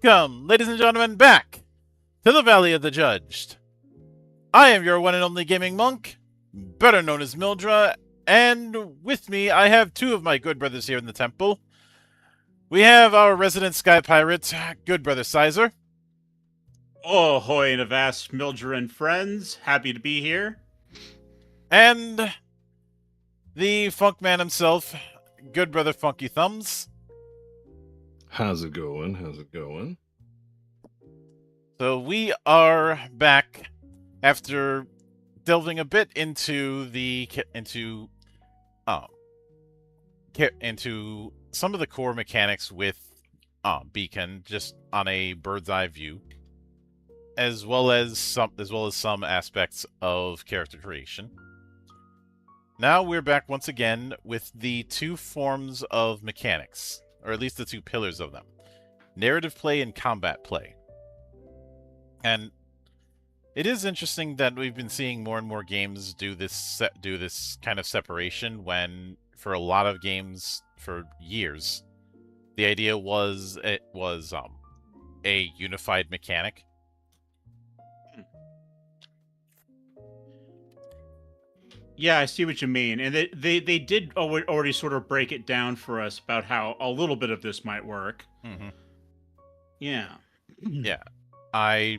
Welcome, ladies and gentlemen, back to the Valley of the Judged. I am your one and only gaming monk, better known as Mildra, and with me I have two of my good brothers here in the temple. We have our resident sky pirate, good brother Sizer. Ahoy and avast, Mildred and friends. Happy to be here. And the funk man himself, good brother Funky Thumbs. How's it going? How's it going? So we are back after delving a bit into some of the core mechanics with Beacon, just on a bird's eye view, as well as some aspects of character creation. Now we're back once again with the two forms of mechanics, or at least the two pillars of them: narrative play and combat play. And it is interesting that we've been seeing more and more games do this kind of separation, when for a lot of games for years the idea was it was a unified mechanic. Yeah, I see what you mean. And they did already sort of break it down for us about how a little bit of this might work. Mm-hmm. Yeah. Yeah. I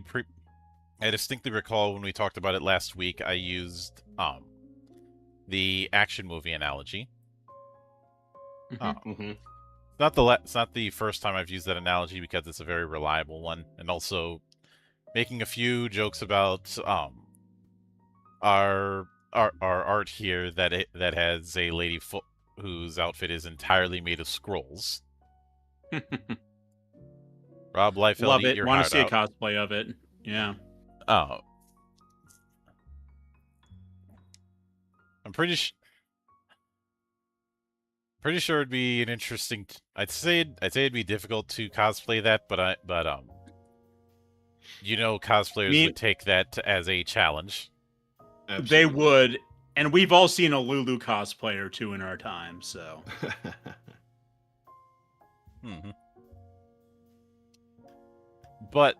distinctly recall when we talked about it last week, I used the action movie analogy. Mm-hmm. It's not the first time I've used that analogy, because it's a very reliable one, and also making a few jokes about our art here that has a lady whose outfit is entirely made of scrolls. Rob Liefeld, Love eat it. your Want to heart see a out. cosplay of it. Yeah. Oh, I'm pretty sure it'd be an interesting. I'd say it'd be difficult to cosplay that, but cosplayers would take that as a challenge. Absolutely. They would. And we've all seen a Lulu cosplay or two in our time, so. Mm-hmm. But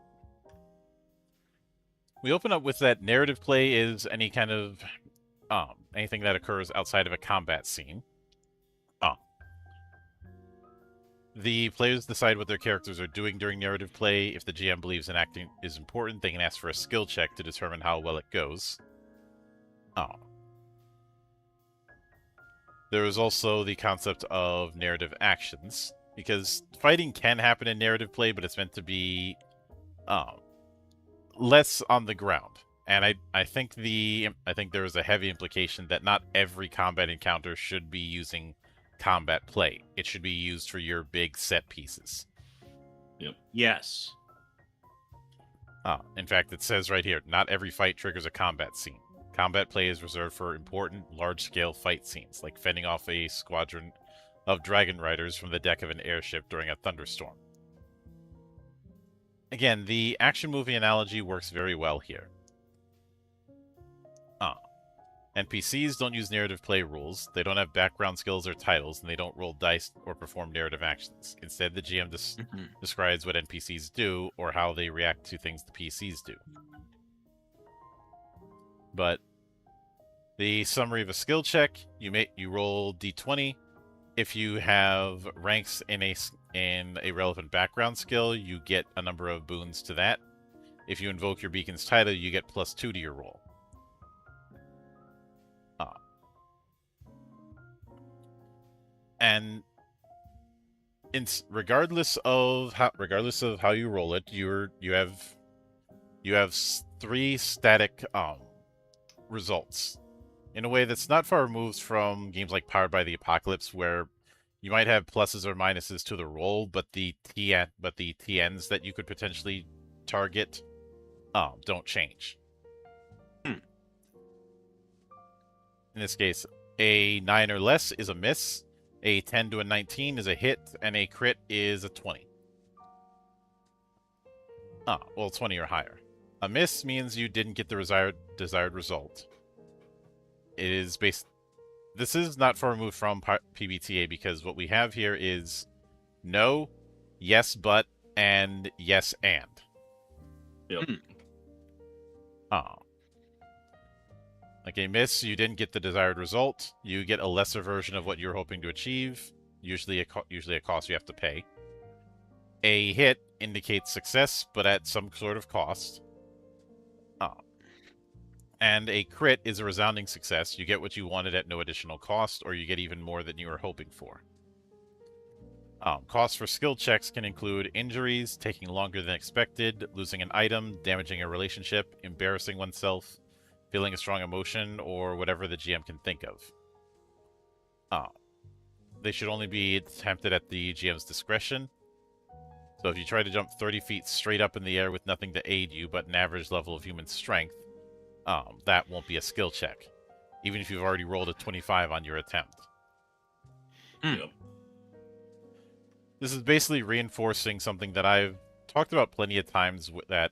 we open up with that narrative play is any kind of anything that occurs outside of a combat scene. The players decide what their characters are doing during narrative play. If the GM believes an acting is important, they can ask for a skill check to determine how well it goes. There is also the concept of narrative actions, because fighting can happen in narrative play, but it's meant to be less on the ground. And I think there is a heavy implication that not every combat encounter should be using combat play. It should be used for your big set pieces. Yep. Yes. In fact, it says right here, not every fight triggers a combat scene. Combat play is reserved for important, large-scale fight scenes, like fending off a squadron of dragon riders from the deck of an airship during a thunderstorm. Again, the action movie analogy works very well here. NPCs don't use narrative play rules, they don't have background skills or titles, and they don't roll dice or perform narrative actions. Instead, the GM describes what NPCs do, or how they react to things the PCs do. But the summary of a skill check: you roll d20. If you have ranks in a relevant background skill, you get a number of boons to that. If you invoke your beacon's title, you get +2 to your roll. And regardless of how you roll it, you have 3 static results, in a way that's not far removed from games like Powered by the Apocalypse, where you might have pluses or minuses to the roll, but the TNs that you could potentially target don't change. In this case, a 9 or less is a miss, a 10 to a 19 is a hit, and a crit is a 20. 20 or higher. A miss means you didn't get the desired result. It is based. This is not far removed from PBTA, because what we have here is no, yes, but, and yes and. Yep. Oh. Like a miss, you didn't get the desired result. You get a lesser version of what you're hoping to achieve, usually a cost you have to pay. A hit indicates success, but at some sort of cost. Oh. And a crit is a resounding success. You get what you wanted at no additional cost, or you get even more than you were hoping for. Costs for skill checks can include injuries, taking longer than expected, losing an item, damaging a relationship, embarrassing oneself, feeling a strong emotion, or whatever the GM can think of. They should only be attempted at the GM's discretion. So if you try to jump 30 feet straight up in the air with nothing to aid you but an average level of human strength, that won't be a skill check, even if you've already rolled a 25 on your attempt. Yep. This is basically reinforcing something that I've talked about plenty of times, that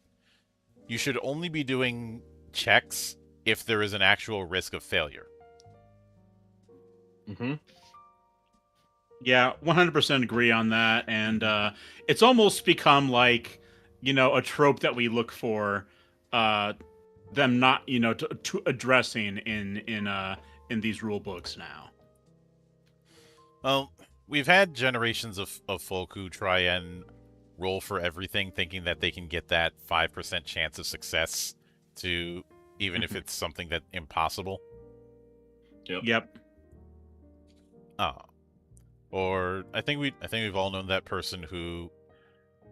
you should only be doing checks if there is an actual risk of failure. Mm-hmm. Yeah, 100% agree on that. And it's almost become like, a trope that we look for them not, to addressing in these rule books now. Well, we've had generations of folk who try and roll for everything, thinking that they can get that 5% chance of success, to even if it's something that's impossible. Yep. Or I think we've all known that person who,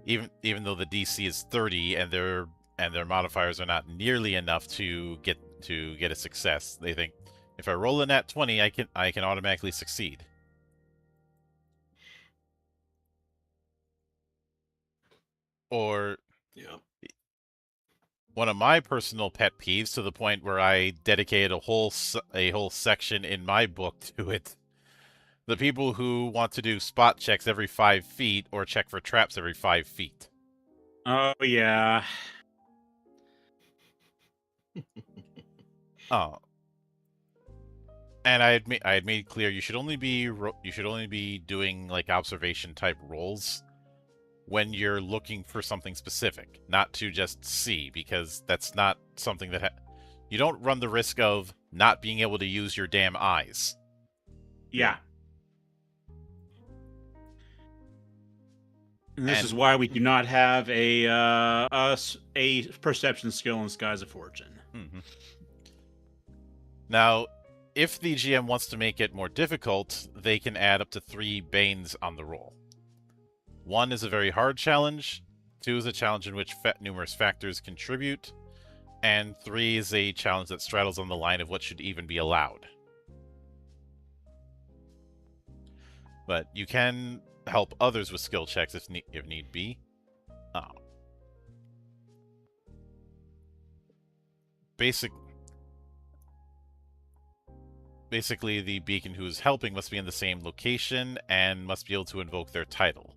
even though the DC is 30 and their modifiers are not nearly enough to get a success, they think, if I roll a nat 20, I can automatically succeed. Or one of my personal pet peeves, to the point where I dedicated a whole section in my book to it: the people who want to do spot checks every 5 feet or check for traps every 5 feet. Oh yeah. And I had made clear you should only be doing like observation type rolls when you're looking for something specific, not to just see, because that's not something that you don't run the risk of not being able to use your damn eyes. Yeah. And this is why we do not have a perception skill in Skies of Fortune. Mm-hmm. Now, if the GM wants to make it more difficult, they can add up to 3 Banes on the roll. 1 is a very hard challenge, 2 is a challenge in which numerous factors contribute, and 3 is a challenge that straddles on the line of what should even be allowed. But you can help others with skill checks if need be. Basically, the beacon who is helping must be in the same location and must be able to invoke their title.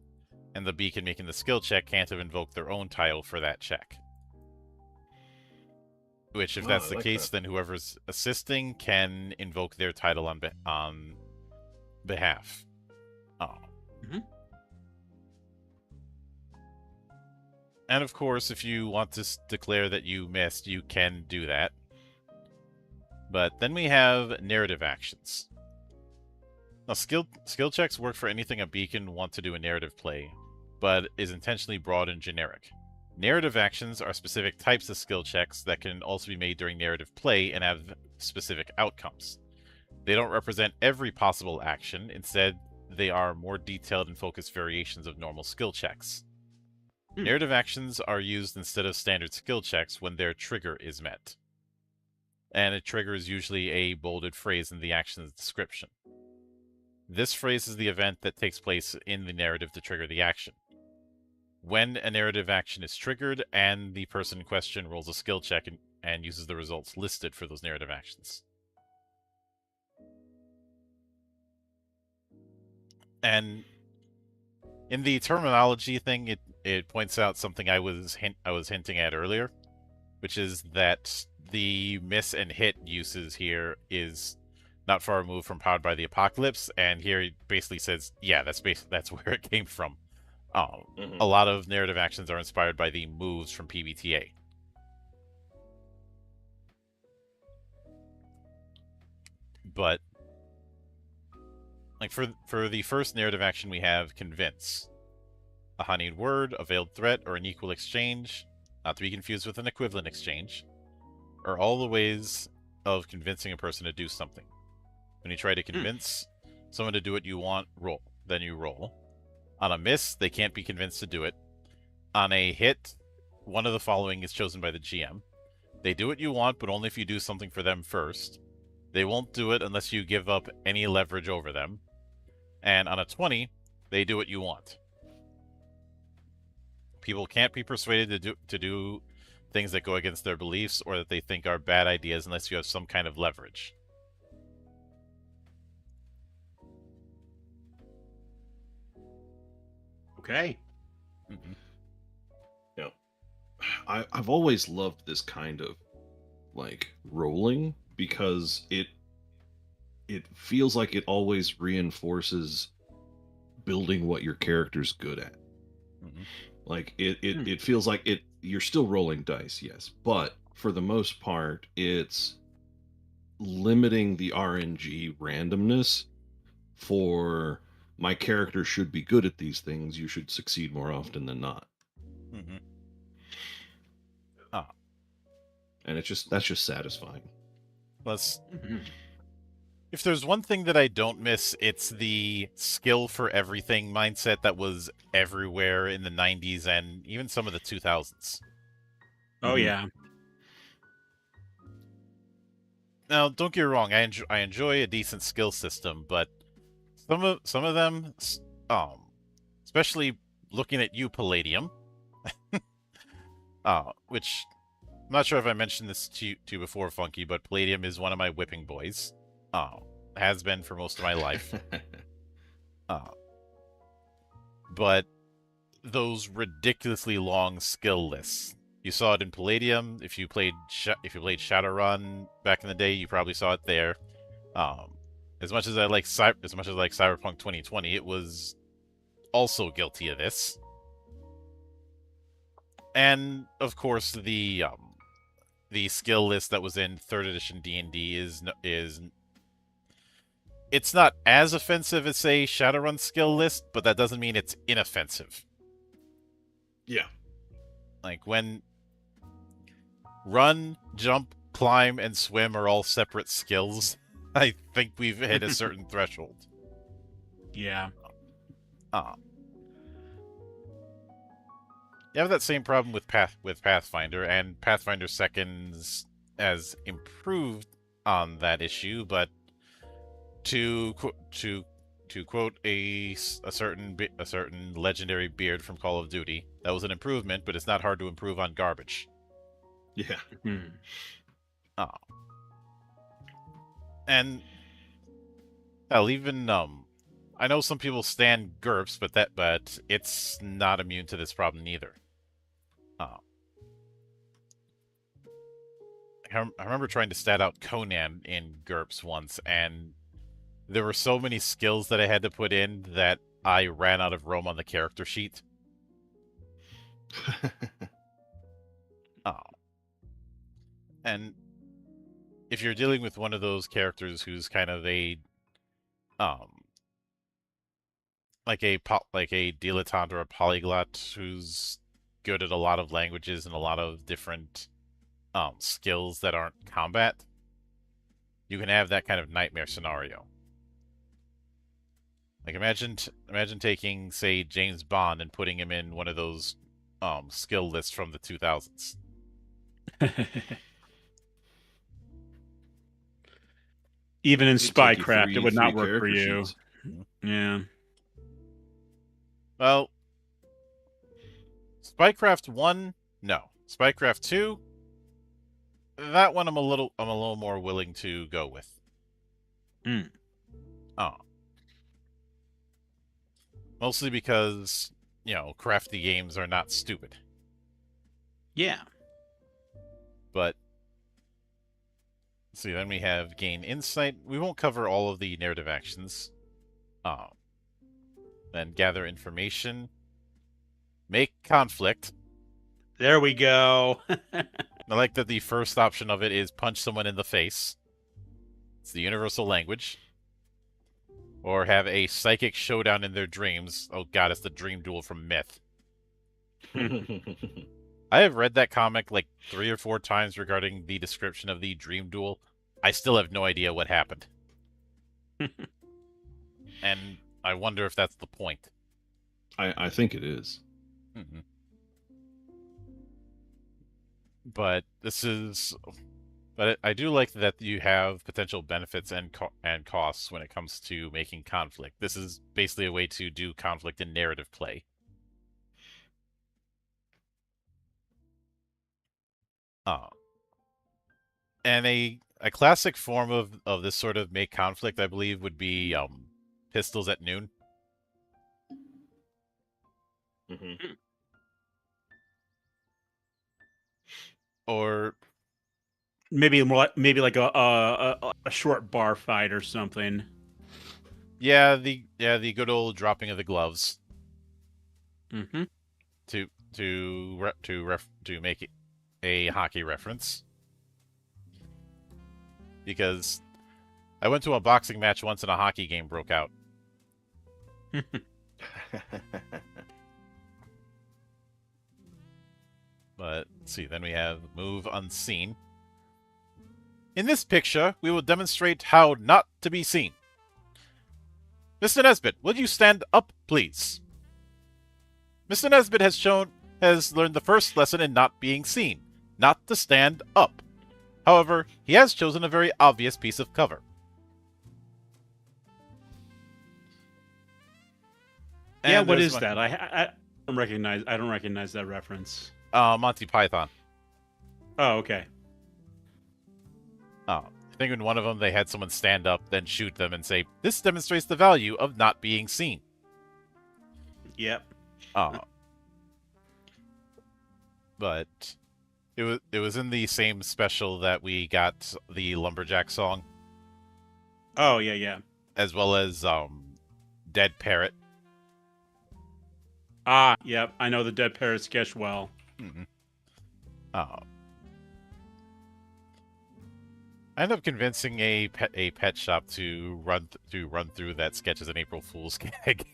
And the beacon making the skill check can't have invoked their own title for that check. Which, if that's the case, then whoever's assisting can invoke their title on behalf. Mm-hmm. And of course, if you want to declare that you missed, you can do that. But then we have narrative actions. Now, skill checks work for anything a beacon wants to do a narrative play, but is intentionally broad and generic. Narrative actions are specific types of skill checks that can also be made during narrative play and have specific outcomes. They don't represent every possible action. Instead, they are more detailed and focused variations of normal skill checks. Narrative actions are used instead of standard skill checks when their trigger is met. And a trigger is usually a bolded phrase in the action's description. This phrase is the event that takes place in the narrative to trigger the action. When a narrative action is triggered and the person in question rolls a skill check and uses the results listed for those narrative actions. And in the terminology thing, it points out something I was hinting at earlier, which is that the miss and hit uses here is not far removed from Powered by the Apocalypse, and here it basically says, yeah, that's where it came from. A lot of narrative actions are inspired by the moves from PBTA. But like for the first narrative action, we have convince. A honeyed word, a veiled threat, or an equal exchange, not to be confused with an equivalent exchange, are all the ways of convincing a person to do something. When you try to convince someone to do what you want, roll. Then you roll. On a miss, they can't be convinced to do it. On a hit, one of the following is chosen by the GM. They do what you want, but only if you do something for them first. They won't do it unless you give up any leverage over them. And on a 20, they do what you want. People can't be persuaded to do things that go against their beliefs or that they think are bad ideas unless you have some kind of leverage. Okay. Mm-hmm. Yeah. I've always loved this kind of like rolling because it feels like it always reinforces building what your character's good at. Mm-hmm. Like it feels like you're still rolling dice, yes, but for the most part, it's limiting the RNG randomness for my character should be good at these things. You should succeed more often than not. Mm-hmm. And that's just satisfying. Plus, if there's one thing that I don't miss, it's the skill for everything mindset that was everywhere in the 90s and even some of the 2000s. Oh, yeah. Now, don't get me wrong, I enjoy a decent skill system, but some of them, especially looking at you, Palladium, which I'm not sure if I mentioned this to you before, Funky, but Palladium is one of my whipping boys. Has been for most of my life. But those ridiculously long skill lists. You saw it in Palladium. If you played Shadowrun back in the day, you probably saw it there. As much as I like Cyberpunk 2020, it was also guilty of this. And of course, the skill list that was in 3rd edition D&D is it's not as offensive as, say, Shadowrun skill list, but that doesn't mean it's inoffensive. Yeah. Like when run, jump, climb, and swim are all separate skills, I think we've hit a certain threshold. Yeah. You have that same problem with Pathfinder, and Pathfinder Seconds has improved on that issue, but to quote a certain legendary beard from Call of Duty, that was an improvement, but it's not hard to improve on garbage. Yeah. And hell, even I know some people stand GURPS, but it's not immune to this problem either. I remember trying to stat out Conan in GURPS once, and there were so many skills that I had to put in that I ran out of room on the character sheet. And if you're dealing with one of those characters who's kind of a like a dilettante or a polyglot who's good at a lot of languages and a lot of different skills that aren't combat, you can have that kind of nightmare scenario. Like imagine taking, say, James Bond and putting him in one of those skill lists from the 2000s. Even in Spycraft, it would not work for you. Yeah. Well, Spycraft 1, no. Spycraft 2, that one I'm a little more willing to go with. Mostly because, crafty games are not stupid. Yeah. But let's see, then we have gain insight. We won't cover all of the narrative actions. Then gather information. make conflict. There we go. I like that the first option of it is punch someone in the face. It's the universal language. Or have a psychic showdown in their dreams. Oh god, it's the dream duel from Myth. I have read that comic like 3 or 4 times regarding the description of the dream duel. I still have no idea what happened. And I wonder if that's the point. I think it is. Mm-hmm. But this is... But I do like that you have potential benefits and costs when it comes to making conflict. This is basically a way to do conflict in narrative play. And a classic form of this sort of make conflict, I believe, would be pistols at noon. Mm-hmm. Or maybe like a short bar fight or something. yeah, the good old dropping of the gloves. Mm-hmm. To make it a hockey reference. Because I went to a boxing match once and a hockey game broke out. But let's see, then we have move unseen. In this picture, we will demonstrate how not to be seen. Mr. Nesbit, will you stand up, please? Mr. Nesbit has learned the first lesson in not being seen, not to stand up. However, he has chosen a very obvious piece of cover. Yeah, what is that? I don't recognize that reference. Monty Python. Oh, okay. I think in one of them they had someone stand up, then shoot them and say, "This demonstrates the value of not being seen." Yep. But it was in the same special that we got the Lumberjack song. Oh, yeah. As well as Dead Parrot. Ah, yep. I know the Dead Parrot sketch well. Mm-hmm. I ended up convincing a pet shop to run through that sketch as an April Fool's gag.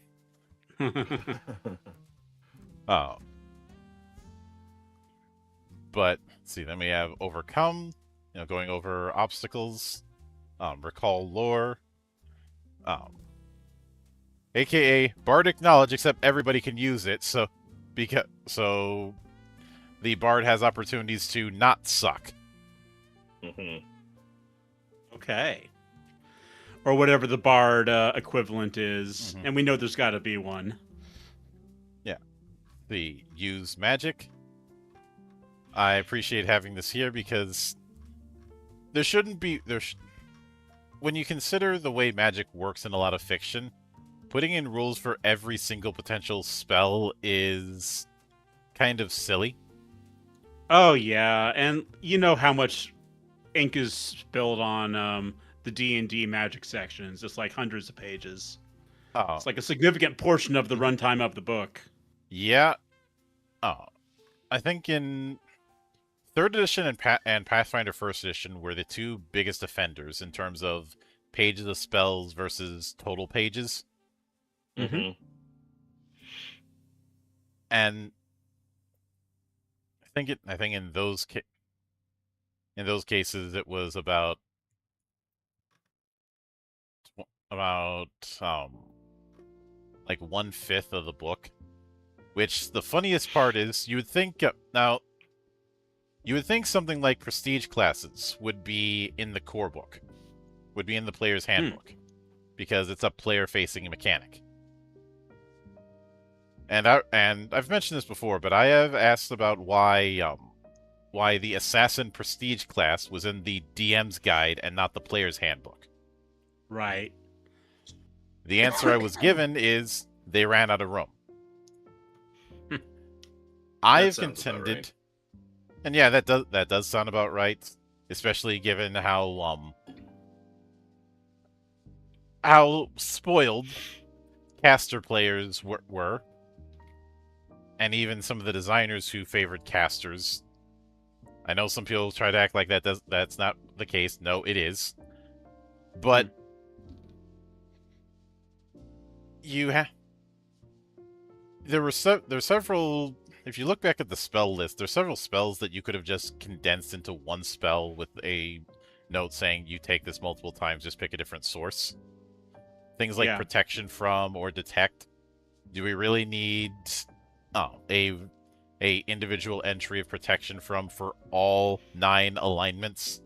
But let's see, then we have overcome, going over obstacles, recall lore, aka bardic knowledge, except everybody can use it. So the bard has opportunities to not suck. Mm-hmm. Okay. Or whatever the bard equivalent is, Mm-hmm. and we know there's got to be one. Yeah, the use magic. I appreciate having this here because there shouldn't be when you consider the way magic works in a lot of fiction, putting in rules for every single potential spell is kind of silly. Oh yeah, and you know how much ink is spilled on the D&D magic sections. It's like hundreds of pages. Oh, It's like a significant portion of the runtime of the book. yeah. I think in 3rd edition and Pathfinder 1st edition were the two biggest offenders in terms of pages of spells versus total pages. Mm-hmm. And I think in those cases it was about like 1/5 of the book. Which the funniest part is, you would think something like prestige classes would be in the core book, would be in the player's handbook, because it's a player-facing mechanic. And I've mentioned this before, but I have asked about why the assassin prestige class was in the DM's guide and not the player's handbook. Right. The answer I was given is they ran out of room. I've contended, right. and yeah, that does sound about right, especially given how spoiled caster players were. and even some of the designers who favored casters. I know some people try to act like that's not the case. No, it is. But you have there were several. If you look back at the spell list, there's several spells that you could have just condensed into one spell with a note saying you take this multiple times, just pick a different source. Things like protection from or detect. Do we really need a individual entry of protection from for all 9 alignments?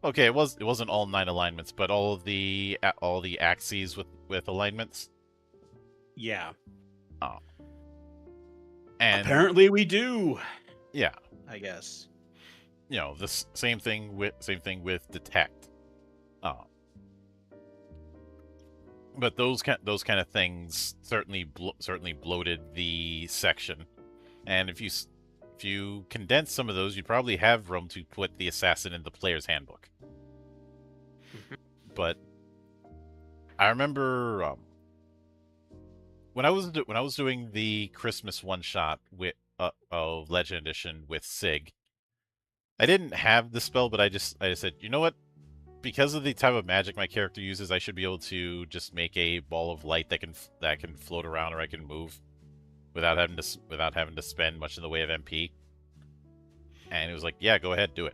Okay, it wasn't all 9 alignments, but all the axes with alignments. Yeah. And apparently we do. Yeah, I guess. You know, the same thing with detect. But those kind of things certainly bloated the section. And if you condense some of those, you'd probably have room to put the assassin in the player's handbook. But I remember when I was doing the Christmas one shot with of Legend Edition with Sig, I didn't have the spell, but I just said, you know what? Because of the type of magic my character uses, I should be able to just make a ball of light that can float around, or I can move without having to spend much in the way of MP. And it was like, yeah, go ahead, do it.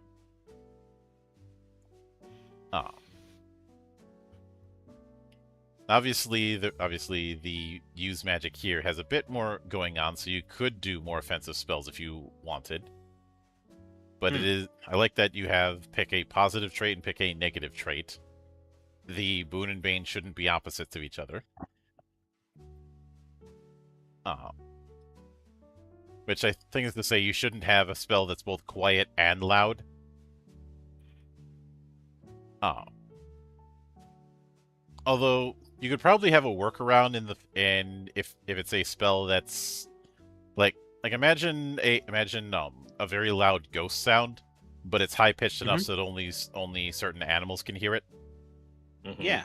Obviously, the use magic here has a bit more going on, so you could do more offensive spells if you wanted. But I like that you have pick a positive trait and pick a negative trait. The boon and bane shouldn't be opposites of each other. Which I think is to say you shouldn't have a spell that's both quiet and loud. Although you could probably have a workaround if it's a spell that's like imagine a very loud ghost sound, but it's high pitched enough so that only certain animals can hear it. Yeah.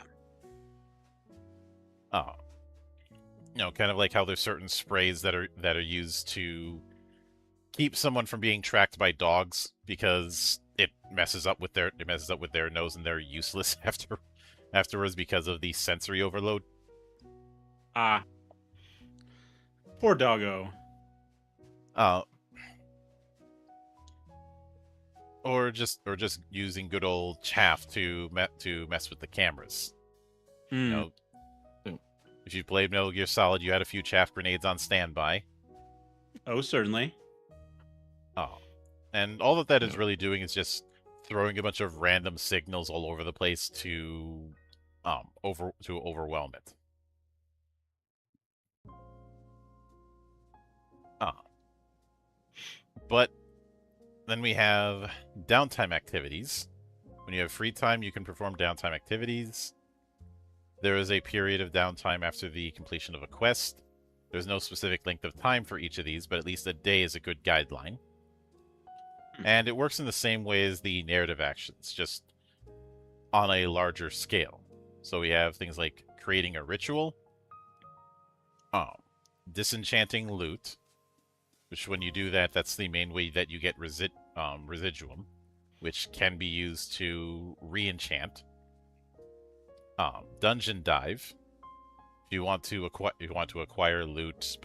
You know, kind of like how there's certain sprays that are used to keep someone from being tracked by dogs because it messes up with their nose and they're useless afterwards because of the sensory overload. Poor doggo. Or just using good old chaff to mess with the cameras. You know, if you played Metal Gear Solid, you had a few chaff grenades on standby. Oh, certainly. And all that is really doing is just throwing a bunch of random signals all over the place to overwhelm it. But then we have downtime activities. When you have free time, you can perform downtime activities. There is a period of downtime after the completion of a quest. There's no specific length of time for each of these, but at least a day is a good guideline. And it works in the same way as the narrative actions, just on a larger scale. So we have things like creating a ritual, disenchanting loot, which when you do that, that's the main way that you get residuum, which can be used to re-enchant. Dungeon dive, if you want to acquire loot,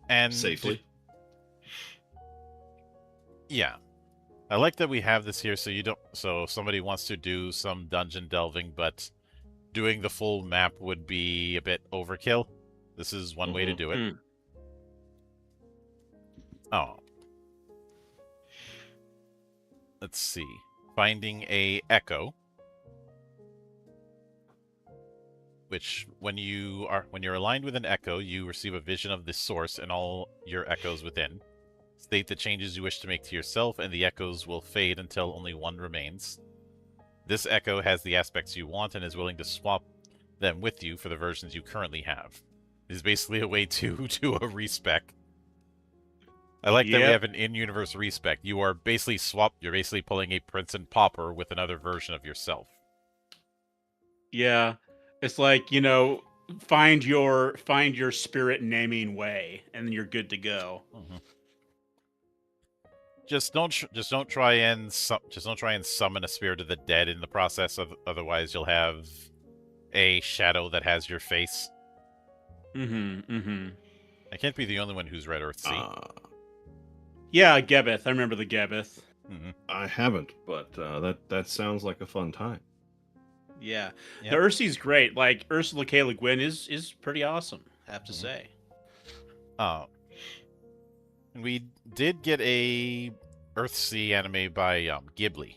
and safely. Yeah. I like that we have this here so if somebody wants to do some dungeon delving, but doing the full map would be a bit overkill. This is one way to do it. Let's see. Finding a echo. Which when you're aligned with an echo, you receive a vision of the source and all your echoes within. State the changes you wish to make to yourself, and the echoes will fade until only one remains. This echo has the aspects you want and is willing to swap them with you for the versions you currently have. It is basically a way to do a respec. I like that we have an in-universe respec. You're basically pulling a Prince and Pauper with another version of yourself. Yeah. It's like, find your spirit naming way, and then you're good to go. Mhm. Just don't try and summon a spirit of the dead in the process. Otherwise, you'll have a shadow that has your face. Mm-hmm. I can't be the only one who's read Earthsea. Yeah, Gebeth. I remember the Gebeth. I haven't, but that sounds like a fun time. Yeah. Yep. The Ursi's great. Like Ursula K. Le Guin is pretty awesome, I have to say. And we did get a Earthsea anime by Ghibli.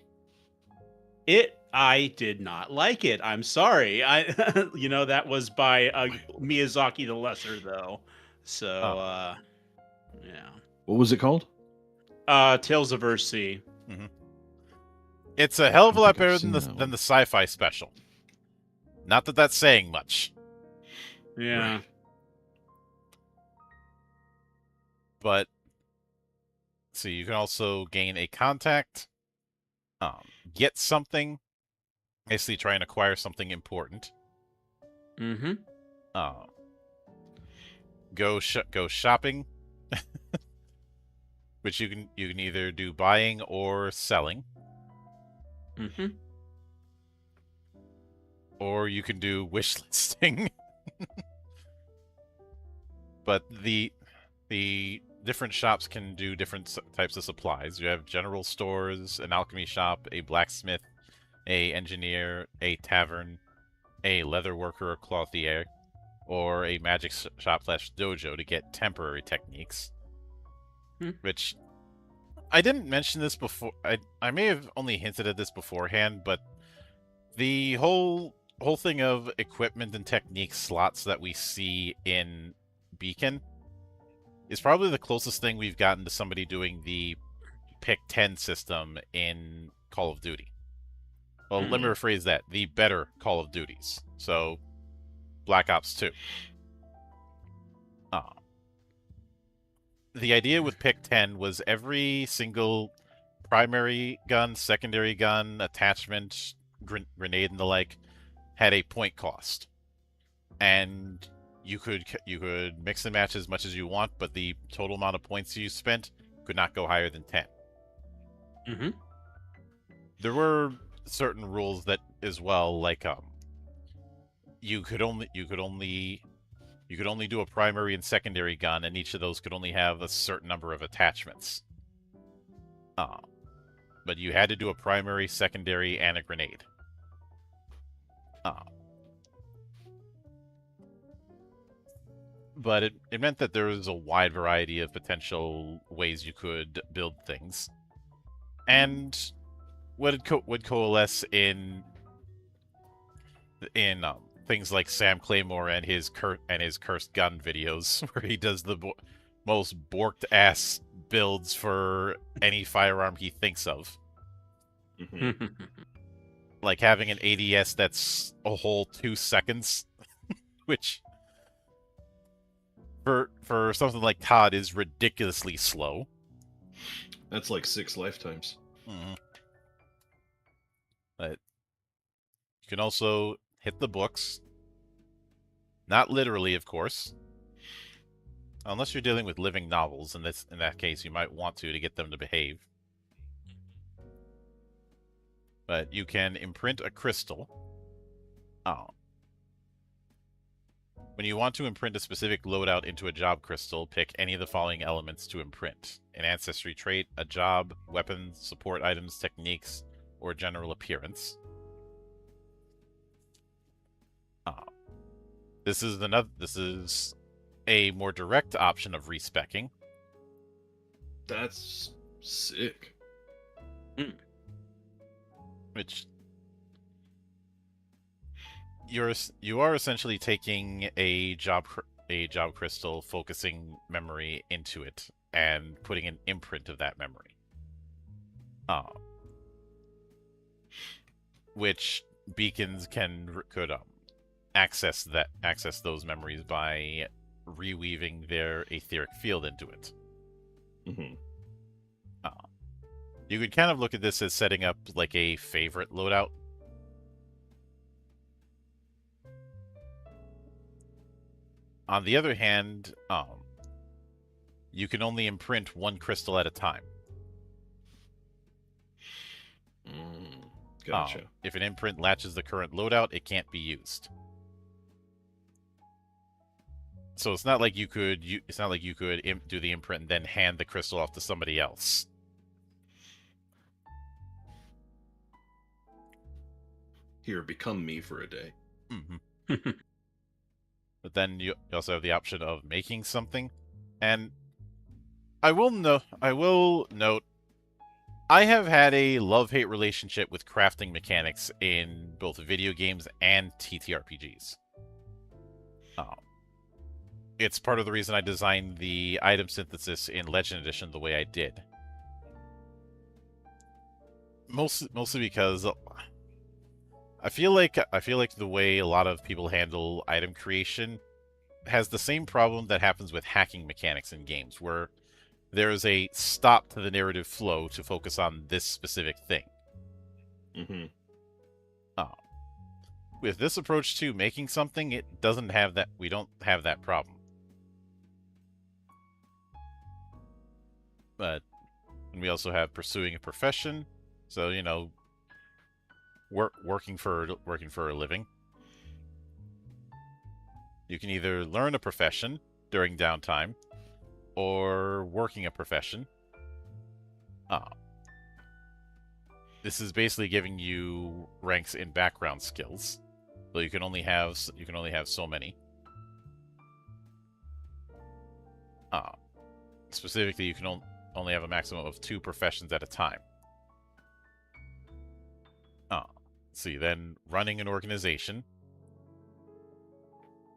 I did not like it. I'm sorry. That was by Miyazaki the Lesser, though. So, yeah. What was it called? Tales of Earthsea. It's a hell of a lot think I've better seen than that one. the sci-fi special. Not that that's saying much, Yeah. Right. but so you can also gain a contact, get something, basically try and acquire something important. Mm-hmm. Go shopping, which you can either do buying or selling, Mm-hmm. or you can do wish listing. But the different shops can do different types of supplies. You have general stores, an alchemy shop, a blacksmith, a engineer, a tavern, a leather worker or clothier, or a magic shop / dojo to get temporary techniques. Which I didn't mention this before. I may have only hinted at this beforehand, but the whole thing of equipment and technique slots that we see in Beacon is probably the closest thing we've gotten to somebody doing the pick 10 system in Call of Duty. Well, let me rephrase that. The better Call of Duties. So, Black Ops 2. The idea with pick 10 was every single primary gun, secondary gun, attachment, grenade, and the like had a point cost. And you could mix and match as much as you want, but the total amount of points you spent could not go higher than 10. Mm-hmm. There were certain rules that as well, like you could only do a primary and secondary gun, and each of those could only have a certain number of attachments. But you had to do a primary, secondary, and a grenade. But it meant that there was a wide variety of potential ways you could build things, and would coalesce in things like Sam Claymore and his cursed gun videos, where he does the most borked ass builds for any firearm he thinks of, like having an ADS that's a whole 2 seconds, which for something like COD is ridiculously slow. That's like 6 lifetimes. But you can also hit the books. Not literally, of course. Unless you're dealing with living novels, and in that case, you might want to get them to behave. But you can imprint a crystal. When you want to imprint a specific loadout into a job crystal, pick any of the following elements to imprint: an ancestry trait, a job, weapons, support items, techniques, or general appearance. This is a more direct option of respecking. That's sick. Which you are essentially taking a job crystal, focusing memory into it, and putting an imprint of that memory. Which beacons could access those memories by reweaving their etheric field into it. You could kind of look at this as setting up like a favorite loadout. On the other hand, you can only imprint one crystal at a time. Gotcha. If an imprint latches the current loadout, it can't be used. So it's not like you could do the imprint and then hand the crystal off to somebody else. Here, become me for a day. Mm-hmm. But then you also have the option of making something, and I will note, I have had a love-hate relationship with crafting mechanics in both video games and TTRPGs. It's part of the reason I designed the item synthesis in Legend Edition the way I did. Mostly because I feel like the way a lot of people handle item creation has the same problem that happens with hacking mechanics in games, where there is a stop to the narrative flow to focus on this specific thing. Mm-hmm. With this approach to making something, it doesn't have that. We don't have that problem. But we also have pursuing a profession, so working for a living. You can either learn a profession during downtime, or working a profession. This is basically giving you ranks in background skills, so you can only have so many. Specifically, you can only have a maximum of 2 professions at a time. See, then running an organization.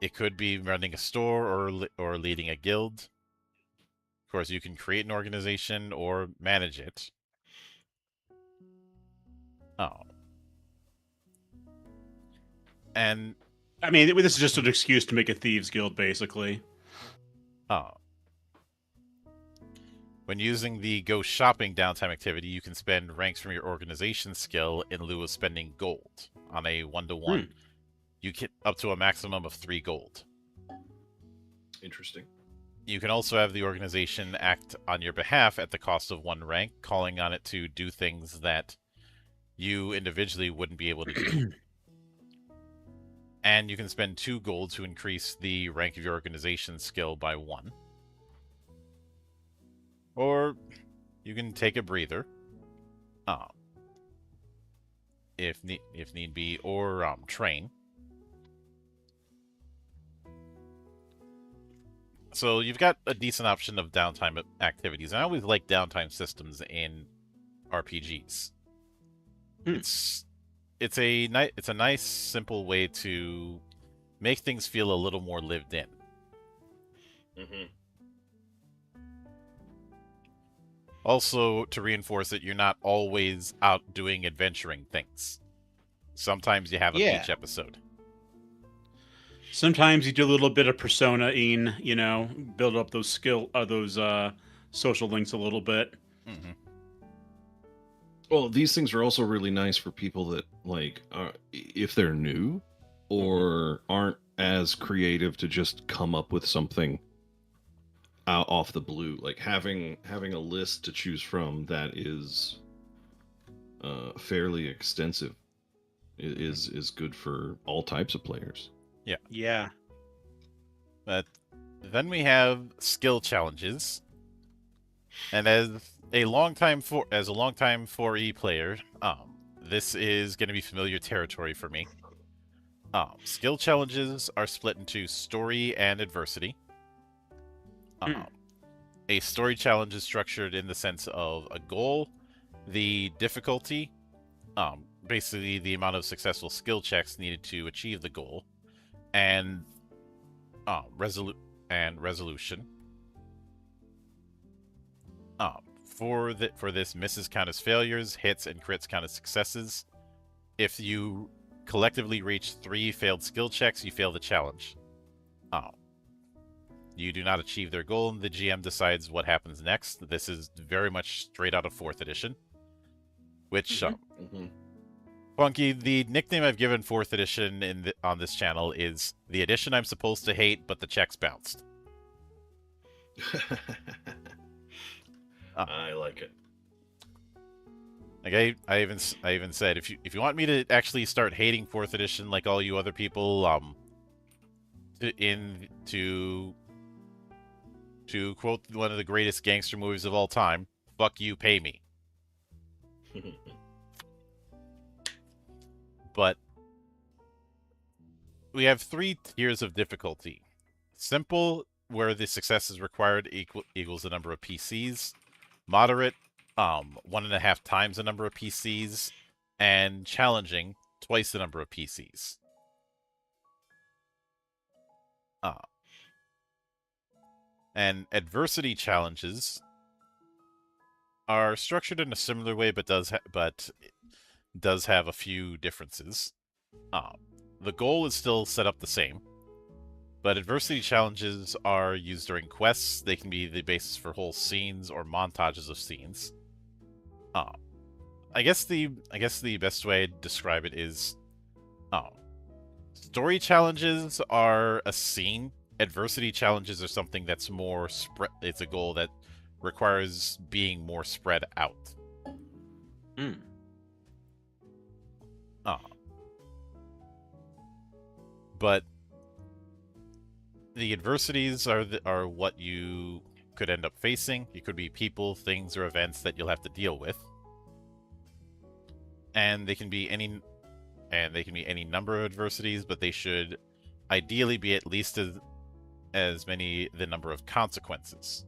It could be running a store or leading a guild. Of course, you can create an organization or manage it. And I mean, this is just an excuse to make a thieves guild, basically. When using the Go Shopping downtime activity, you can spend ranks from your organization skill in lieu of spending gold. On a 1-to-1, you get up to a maximum of 3 gold. Interesting. You can also have the organization act on your behalf at the cost of 1 rank, calling on it to do things that you individually wouldn't be able to do. And you can spend 2 gold to increase the rank of your organization skill by 1. Or you can take a breather, if need be, or train. So you've got a decent option of downtime activities. And I always like downtime systems in RPGs. It's a nice, simple way to make things feel a little more lived in. Mm-hmm. Also, to reinforce it, you're not always out doing adventuring things. Sometimes you have a beach episode. Sometimes you do a little bit of persona-ing, build up those social links a little bit. Mm-hmm. Well, these things are also really nice for people that, if they're new or aren't as creative to just come up with something out off the blue. Like having a list to choose from that is fairly extensive is good for all types of players. Yeah. But then we have skill challenges, and as a longtime 4E player, this is going to be familiar territory for me. Skill challenges are split into story and adversity. A story challenge is structured in the sense of a goal, the difficulty, basically the amount of successful skill checks needed to achieve the goal, and resolution. For this, misses count as failures, hits and crits count as successes. If you collectively reach 3 failed skill checks, you fail the challenge. You do not achieve their goal, and the GM decides what happens next. This is very much straight out of 4th edition, which Funky, the nickname I've given 4th edition on this channel is the edition I'm supposed to hate, but the checks bounced. I like it. Like I even said, if you want me to actually start hating 4th edition like all you other people, to quote one of the greatest gangster movies of all time, fuck you, pay me. But we have 3 tiers of difficulty. Simple, where the success is required equals the number of PCs. Moderate, 1.5 times the number of PCs. And challenging, twice the number of PCs. And adversity challenges are structured in a similar way, but does have a few differences. The goal is still set up the same, but adversity challenges are used during quests. They can be the basis for whole scenes or montages of scenes. I guess the best way to describe it is, story challenges are a scene. Adversity challenges are something that's more spread. It's a goal that requires being more spread out. But the adversities are what you could end up facing. It could be people, things, or events that you'll have to deal with, and they can be any number of adversities, but they should ideally be at least as many the number of consequences.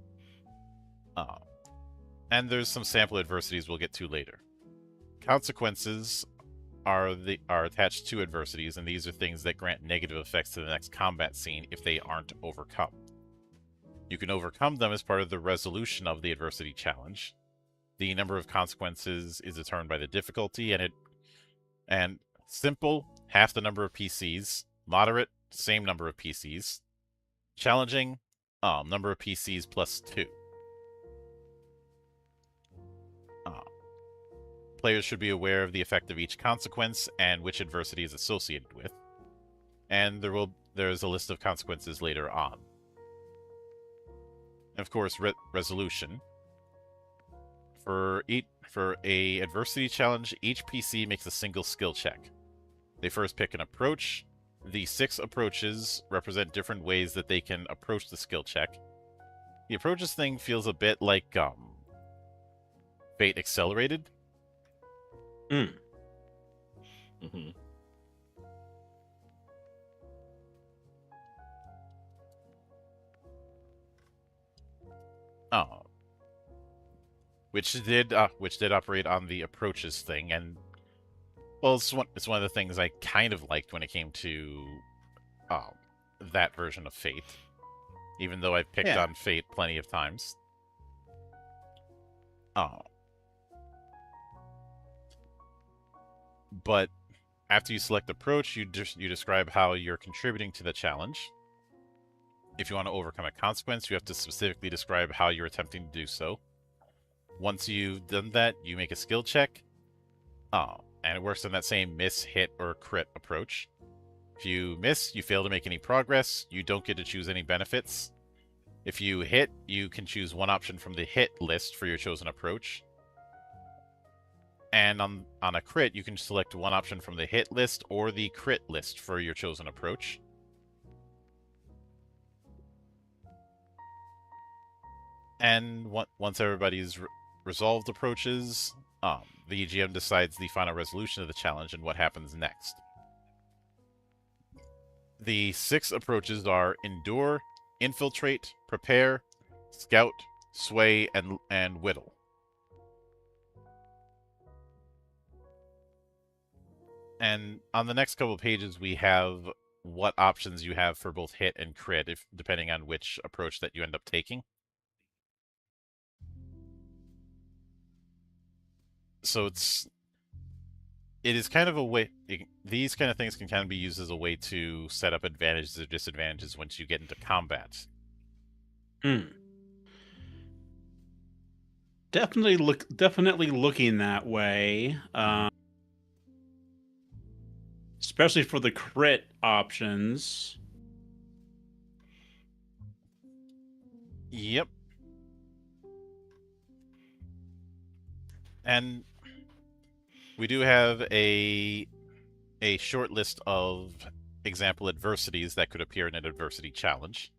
And there's some sample adversities we'll get to later. Consequences are attached to adversities, and these are things that grant negative effects to the next combat scene if they aren't overcome. You can overcome them as part of the resolution of the adversity challenge. The number of consequences is determined by the difficulty, and simple, half the number of PCs. Moderate, same number of PCs. Challenging, number of PCs plus 2. Players should be aware of the effect of each consequence and which adversity is associated with. And there's a list of consequences later on. And of course, resolution. For a adversity challenge, each PC makes a single skill check. They first pick an approach. The 6 approaches represent different ways that they can approach the skill check. The approaches thing feels a bit like Fate Accelerated. Mm-hmm. Which did operate on the approaches thing, and well, it's one of the things I kind of liked when it came to that version of Fate, even though I've picked on Fate plenty of times. But after you select approach, you describe how you're contributing to the challenge. If you want to overcome a consequence, you have to specifically describe how you're attempting to do so. Once you've done that, you make a skill check. And it works on that same miss, hit, or crit approach. If you miss, you fail to make any progress. You don't get to choose any benefits. If you hit, you can choose one option from the hit list for your chosen approach. And on a crit, you can select one option from the hit list or the crit list for your chosen approach. And once everybody's resolved approaches, the GM decides the final resolution of the challenge and what happens next. The 6 approaches are Endure, Infiltrate, Prepare, Scout, Sway, and Whittle. And on the next couple of pages, we have what options you have for both hit and crit, depending on which approach that you end up taking. So it is kind of a way. These kind of things can kind of be used as a way to set up advantages or disadvantages once you get into combat. Definitely looking that way. especially for the crit options. Yep. And we do have a short list of example adversities that could appear in an adversity challenge.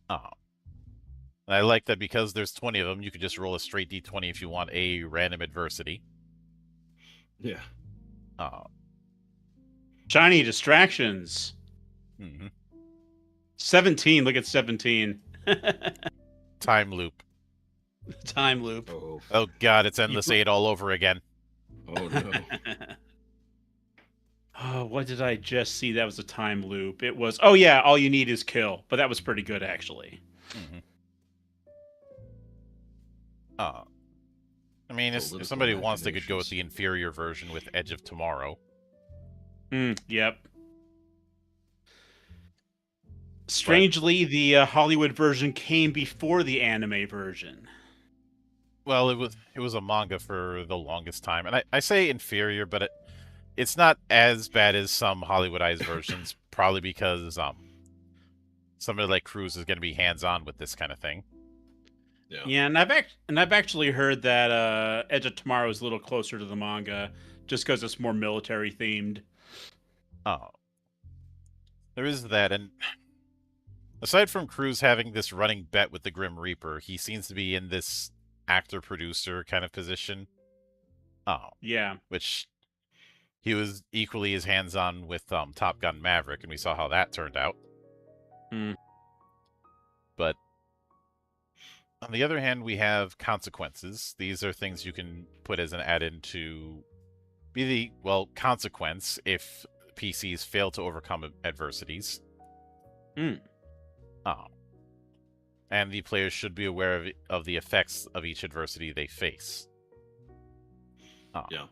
And I like that because there's 20 of them, you could just roll a straight d20 if you want a random adversity. Yeah. Shiny distractions. Mm-hmm. 17. Look at 17. Time loop. Time loop. Oh god, it's Endless 8 all over again. Oh no. Oh, what did I just see? That was a time loop. It was, oh yeah, all you need is kill. But that was pretty good, actually. Mm-hmm. I mean, if Political somebody wants, they could go with machinations. the inferior version with Edge of Tomorrow. Yep. Strangely, the Hollywood version came before the anime version. Well, it was a manga for the longest time, and I say inferior, but it's not as bad as some Hollywoodized versions, probably because somebody like Cruz is going to be hands-on with this kind of thing. Yeah, and I've actually heard that Edge of Tomorrow is a little closer to the manga, just because it's more military themed. Oh, there is that, and aside from Cruz having this running bet with the Grim Reaper, he seems to be in this actor-producer kind of position. Yeah. Which he was equally as hands-on with Top Gun Maverick, and we saw how that turned out. But on the other hand, we have consequences. These are things you can put as an add-in to be the, well, consequence if PCs fail to overcome adversities. And the players should be aware of the effects of each adversity they face. Yeah.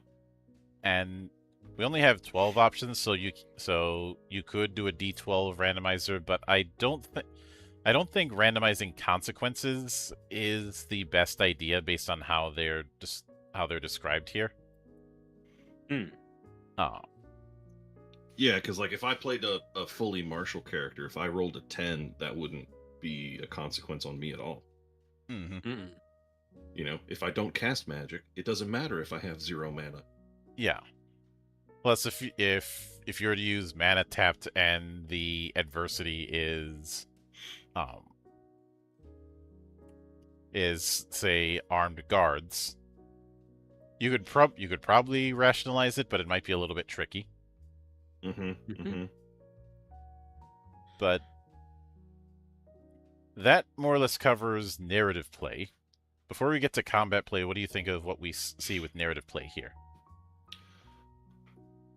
And we only have 12 options, so you could do a D12 randomizer, but I don't think randomizing consequences is the best idea based on how they're described here. Yeah, because like if I played a fully martial character, if I rolled a 10, that wouldn't be a consequence on me at all. Mm-hmm. You know, if I don't cast magic, it doesn't matter if I have 0 mana. Yeah. Plus, if you were to use mana tapped and the adversity is say armed guards, you could probably rationalize it, but it might be a little bit tricky. But that more or less covers narrative play. Before we get to combat play, what do you think of what we see with narrative play here?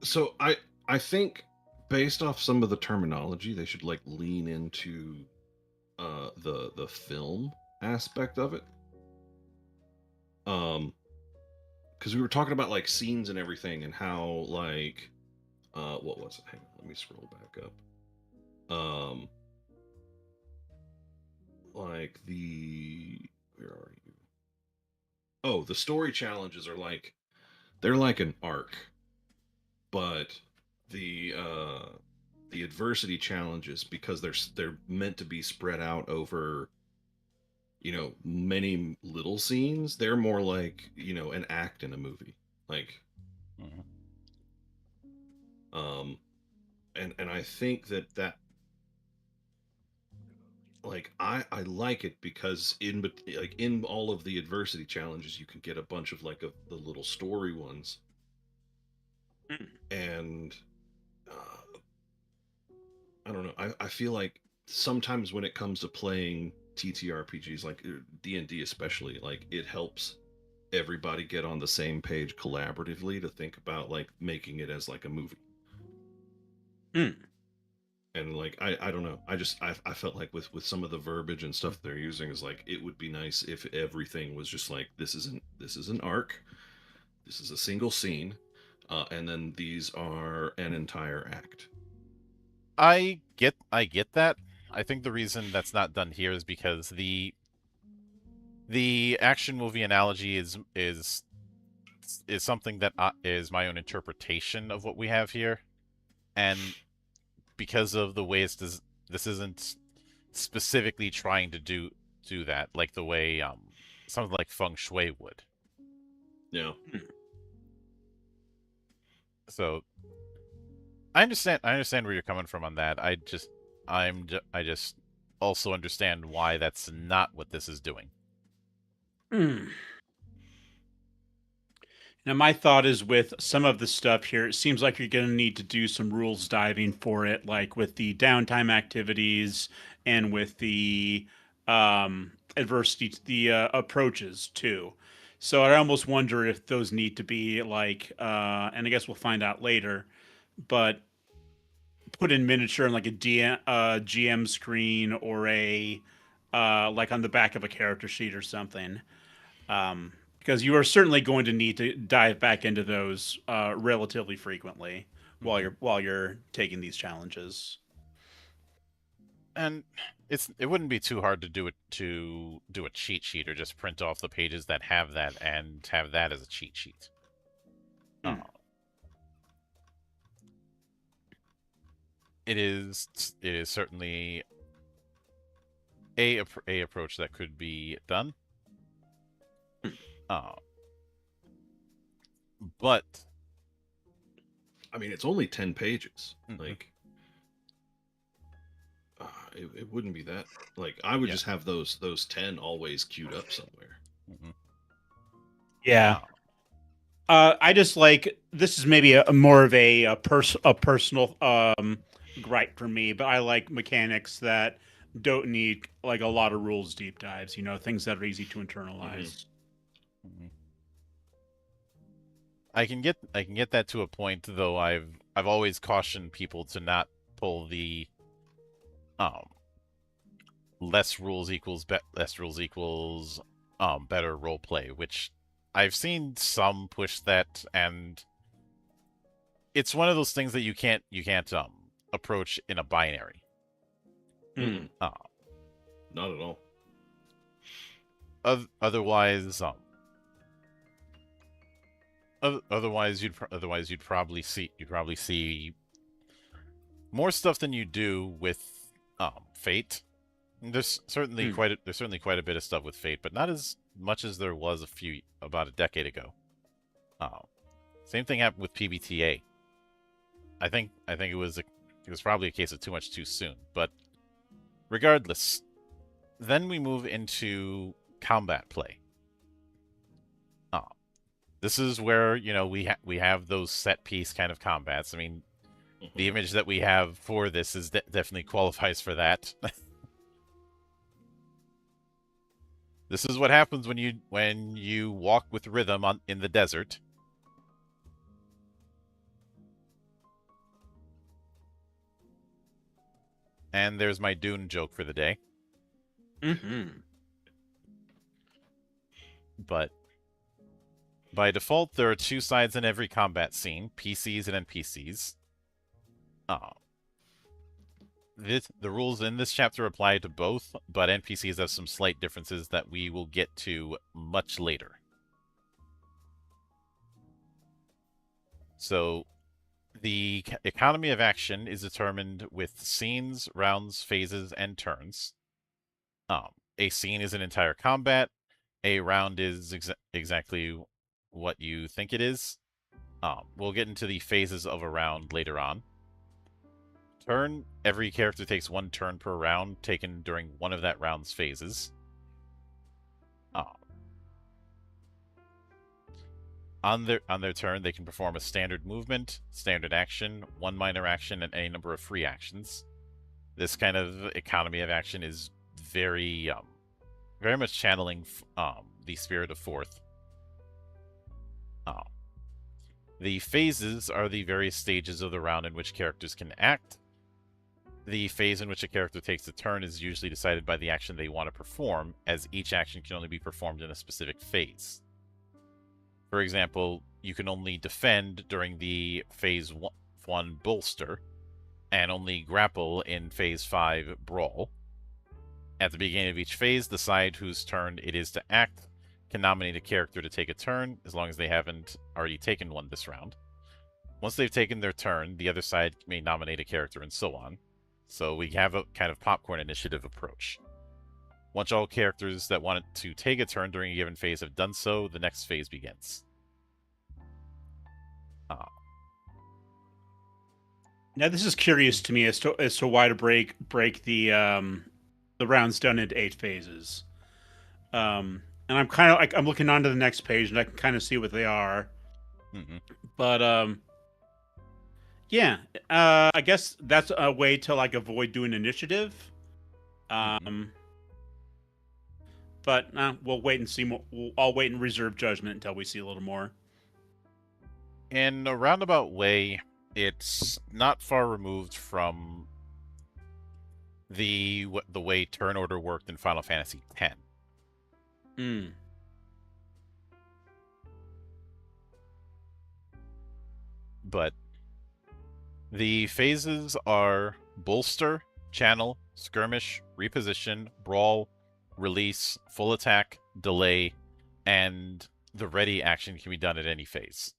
So I think based off some of the terminology, they should like lean into the film aspect of it. Because we were talking about like scenes and everything and how like what was it? Hang on, let me scroll back up. Like where are you? Oh, the story challenges are like they're like an arc, but the adversity challenges, because they're meant to be spread out over, you know, many little scenes. They're more like, you know, an act in a movie, like. And I think that like I like it because in all of the adversity challenges you can get a bunch of like the little story ones, and I don't know, I feel like sometimes when it comes to playing TTRPGs like D&D especially, like it helps everybody get on the same page collaboratively to think about like making it as like a movie. And like I don't know, I felt like with some of the verbiage and stuff they're using is like it would be nice if everything was just like this is an arc, this is a single scene, and then these are an entire act. I get that. I think the reason that's not done here is because the action movie analogy is is something that is my own interpretation of what we have here, and because of the way this isn't specifically trying to do that like the way something like feng shui would. Yeah. So I understand where you're coming from on that. I just also understand why that's not what this is doing. Now, my thought is with some of the stuff here, it seems like you're going to need to do some rules diving for it, like with the downtime activities and with the adversity, the approaches too. So I almost wonder if those need to be like, and I guess we'll find out later, but put in miniature on like a GM screen or a like on the back of a character sheet or something. Because you are certainly going to need to dive back into those relatively frequently while you're taking these challenges. And it wouldn't be too hard to do a cheat sheet or just print off the pages that have that and have that as a cheat sheet. It is certainly a approach that could be done. But I mean, it's only 10 pages. Mhm. Like, it wouldn't be that. Like, I would just have those 10 always queued up somewhere. Yeah. I just like, this is maybe a more of a personal gripe for me, but I like mechanics that don't need like a lot of rules deep dives, things that are easy to internalize. I can get that to a point, though. I've always cautioned people to not pull the less rules equals better role play, which I've seen some push that, and it's one of those things that you can't approach in a binary. Not at all. Otherwise you'd probably see more stuff than you do with Fate. There's certainly quite a bit of stuff with Fate, but not as much as there was about a decade ago. Same thing happened with PBTA. I think it was probably a case of too much too soon. But regardless, then we move into combat play. This is where we have those set piece kind of combats. I mean, the image that we have for this is definitely qualifies for that. This is what happens when you walk with rhythm in the desert. And there's my Dune joke for the day. But by default, there are two sides in every combat scene, PCs and NPCs. The rules in this chapter apply to both, but NPCs have some slight differences that we will get to much later. So, the economy of action is determined with scenes, rounds, phases, and turns. A scene is an entire combat. A round is exactly what you think it is. We'll get into the phases of a round later on. Turn, every character takes one turn per round, taken during one of that round's phases. On their turn, they can perform a standard movement, standard action, one minor action, and any number of free actions. This kind of economy of action is very much channeling the spirit of Fourth. The phases are the various stages of the round in which characters can act. The phase in which a character takes a turn is usually decided by the action they want to perform, as each action can only be performed in a specific phase. For example, you can only defend during the Phase 1 Bolster, and only grapple in Phase 5 Brawl. At the beginning of each phase, decide whose turn it is to act, can nominate a character to take a turn, as long as they haven't already taken one this round. Once they've taken their turn, the other side may nominate a character, and so on. So we have a kind of popcorn initiative approach. Once all characters that wanted to take a turn during a given phase have done so, the next phase begins. Now this is curious to me as to why to break the rounds down into 8 phases. And I'm kind of like, I'm looking onto the next page and I can kind of see what they are. Mm-hmm. But yeah, I guess that's a way to like avoid doing initiative. But we'll wait and see more. I'll wait and reserve judgment until we see a little more. In a roundabout way, it's not far removed from the way turn order worked in Final Fantasy X. But the phases are bolster, channel, skirmish, reposition, brawl, release, full attack, delay, and the ready action can be done at any phase.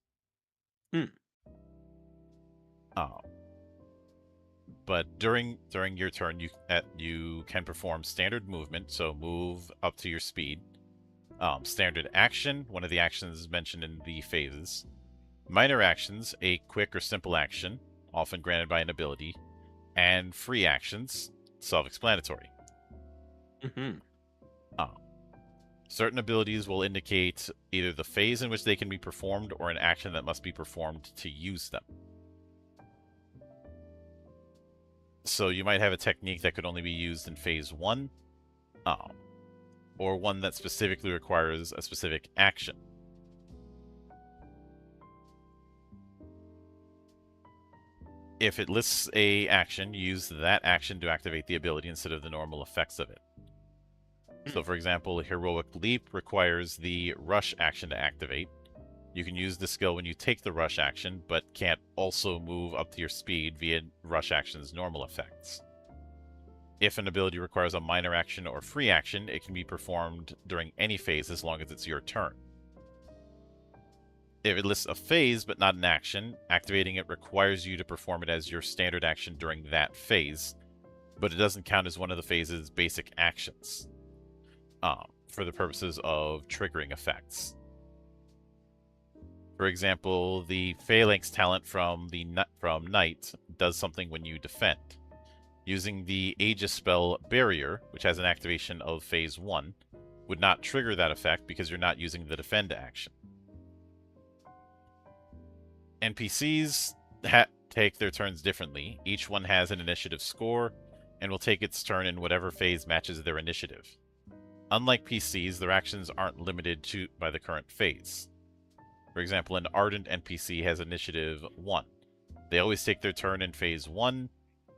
But during your turn, you can perform standard movement, so move up to your speed. Standard action, one of the actions mentioned in the phases. Minor actions, a quick or simple action, often granted by an ability. And free actions, self-explanatory. Certain abilities will indicate either the phase in which they can be performed or an action that must be performed to use them. So you might have a technique that could only be used in phase 1, or one that specifically requires a specific action. If it lists a action, use that action to activate the ability instead of the normal effects of it. So for example, Heroic Leap requires the rush action to activate. You can use the skill when you take the rush action, but can't also move up to your speed via rush action's normal effects. If an ability requires a minor action or free action, it can be performed during any phase as long as it's your turn. If it lists a phase but not an action, activating it requires you to perform it as your standard action during that phase, but it doesn't count as one of the phase's basic actions, for the purposes of triggering effects. For example, the Phalanx talent from Knight does something when you defend. Using the Aegis spell Barrier, which has an activation of phase 1, would not trigger that effect because you're not using the defend action. NPCs take their turns differently. Each one has an initiative score and will take its turn in whatever phase matches their initiative. Unlike PCs, their actions aren't limited by the current phase. For example, an Ardent NPC has initiative 1. They always take their turn in phase 1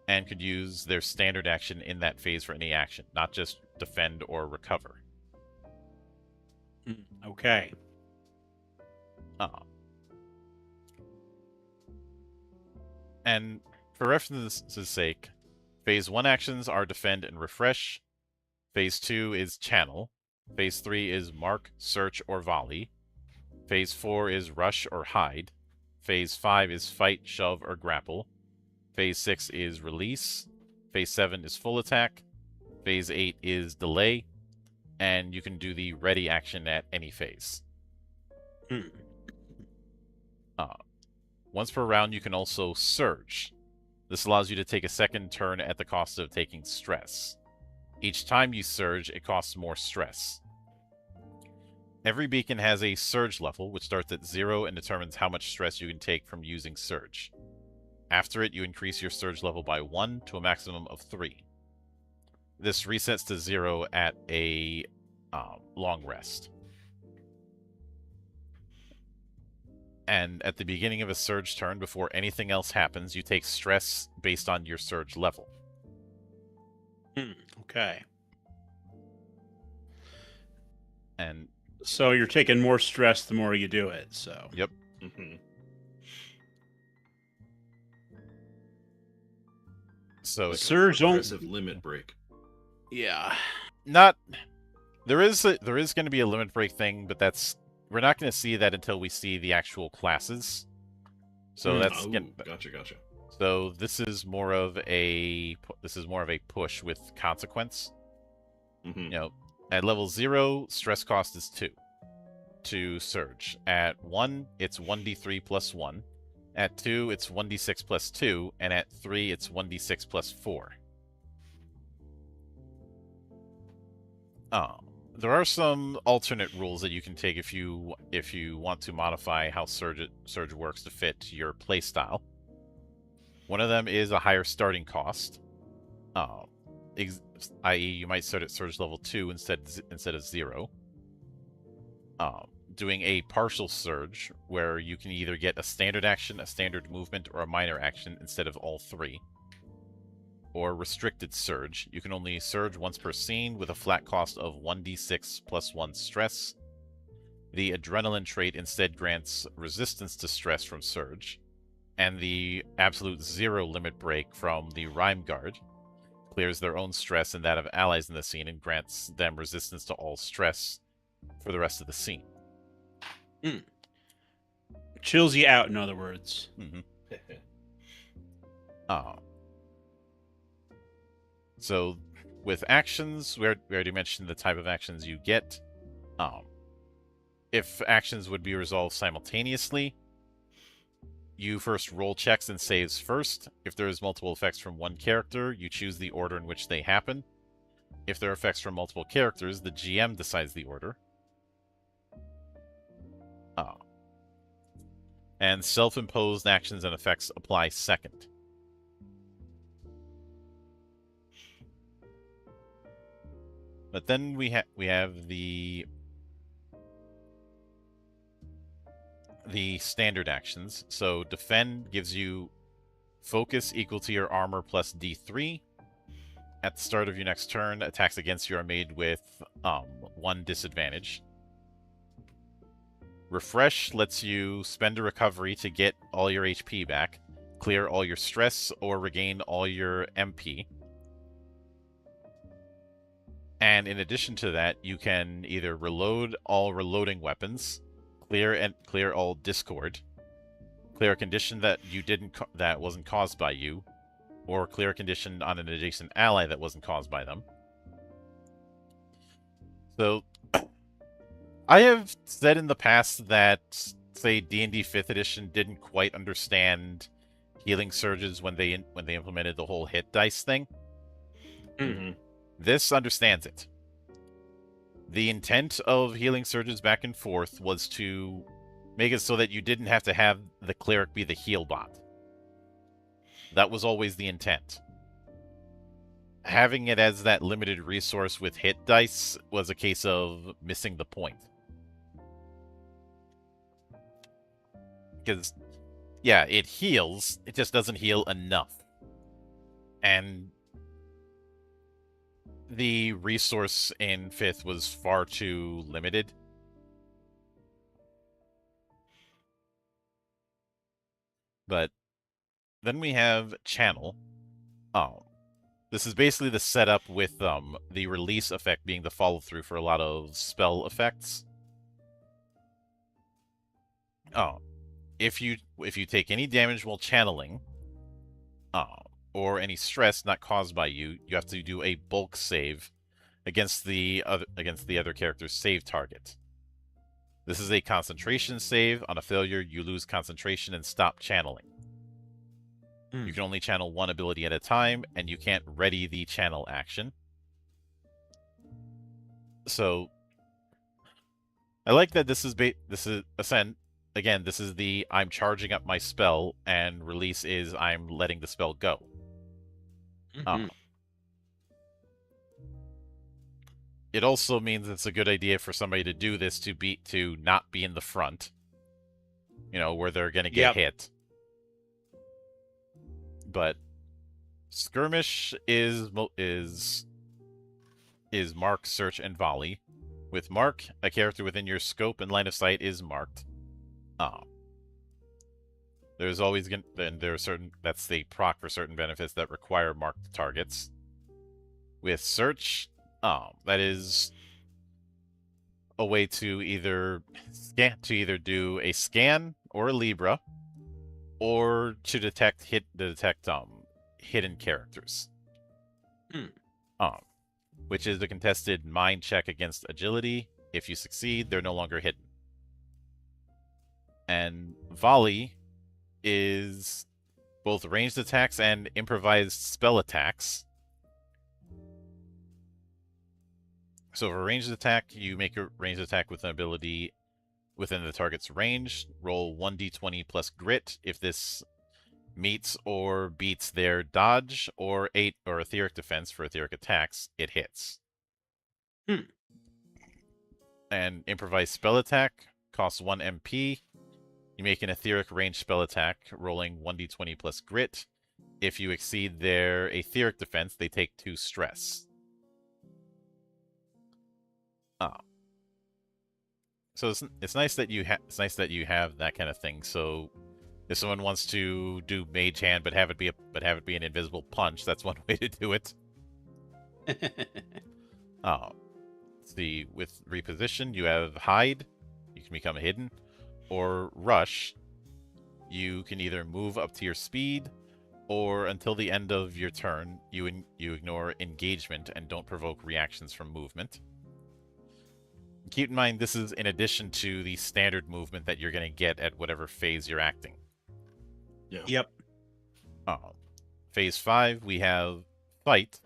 and could use their standard action in that phase for any action, not just defend or recover. Okay. And for reference's sake, phase 1 actions are defend and refresh. Phase 2 is channel. Phase 3 is mark, search, or volley. Phase 4 is rush or hide. Phase 5 is fight, shove, or grapple. Phase 6 is release. Phase 7 is full attack. Phase 8 is delay. And you can do the ready action at any phase. Once per round, you can also surge. This allows you to take a second turn at the cost of taking stress. Each time you surge, it costs more stress. Every beacon has a surge level, which starts at 0 and determines how much stress you can take from using surge. After it, you increase your surge level by 1 to a maximum of 3. This resets to 0 at a long rest. And at the beginning of a surge turn, before anything else happens, you take stress based on your surge level. Okay. And so you're taking more stress the more you do it, so. Yep. So Like surge a progressive limit break. Yeah. Not There is going to be a limit break thing, but we're not going to see that until we see the actual classes. So that's gotcha. So this is more of a push with consequence. Mm-hmm. You know, at level 0, stress cost is 2 to surge. At 1, it's 1d3 plus 1. At 2, it's 1d6 plus 2, and at 3, it's 1d6 plus 4. There are some alternate rules that you can take if you want to modify how Surge works to fit your playstyle. One of them is a higher starting cost, i.e., you might start at Surge level 2 instead of 0. Doing a partial Surge, where you can either get a standard action, a standard movement, or a minor action instead of all 3. Or restricted Surge. You can only surge once per scene with a flat cost of 1d6 plus 1 stress. The Adrenaline trait instead grants resistance to stress from Surge. And the absolute 0 limit break from the Rhyme Guard clears their own stress and that of allies in the scene and grants them resistance to all stress for the rest of the scene. Chills you out, in other words. Mm-hmm. So, with actions, we already mentioned the type of actions you get. If actions would be resolved simultaneously, you first roll checks and saves first. If there's multiple effects from one character, you choose the order in which they happen. If there are effects from multiple characters, the GM decides the order. And self-imposed actions and effects apply second. But then we have the standard actions. So defend gives you focus equal to your armor plus D3. At the start of your next turn, attacks against you are made with 1 disadvantage. Refresh lets you spend a recovery to get all your HP back, clear all your stress, or regain all your MP. And in addition to that, you can either reload all reloading weapons, clear all discord, clear a condition that that wasn't caused by you, or clear a condition on an adjacent ally that wasn't caused by them. So, I have said in the past that, say, D&D 5th edition didn't quite understand healing surges when they implemented the whole hit dice thing. Mm-hmm. This understands it. The intent of healing surges back and forth was to make it so that you didn't have to have the cleric be the heal bot. That was always the intent. Having it as that limited resource with hit dice was a case of missing the point. Because, yeah, it heals, it just doesn't heal enough. And the resource in 5th was far too limited. But then we have Channel. This is basically the setup with the release effect being the follow-through for a lot of spell effects. If you take any damage while channeling, or any stress not caused by you, you have to do a bulk save against the other character's save target. This is a concentration save. On a failure, you lose concentration and stop channeling. You can only channel one ability at a time, and you can't ready the channel action. So, I like that this is Ascend. Again, this is the I'm charging up my spell, and release is I'm letting the spell go. Mm-hmm. It also means it's a good idea for somebody to do this to not be in the front. You know, where they're going to get hit. But skirmish is mark, search, and volley. With mark, a character within your scope and line of sight is marked. There's always that's the proc for certain benefits that require marked targets. With search, that is a way to either do a scan or a Libra, or to detect hidden characters. Which is a contested mind check against agility. If you succeed, they're no longer hidden. And volley is both ranged attacks and improvised spell attacks. So for a ranged attack, you make a ranged attack with an ability within the target's range. Roll 1d20 plus grit. If this meets or beats their dodge or etheric defense for etheric attacks, it hits. And improvised spell attack costs 1 MP. You make an etheric range spell attack, rolling 1d20 plus grit. If you exceed their etheric defense, they take 2 stress. So it's nice that you have that kind of thing. So if someone wants to do Mage Hand but have it be an invisible punch, that's one way to do it. See, with reposition, you have hide. You can become hidden, or rush. You can either move up to your speed, or until the end of your turn, you ignore engagement and don't provoke reactions from movement. Keep in mind, this is in addition to the standard movement that you're going to get at whatever phase you're acting. Yeah. Yep. Phase 5, we have fight,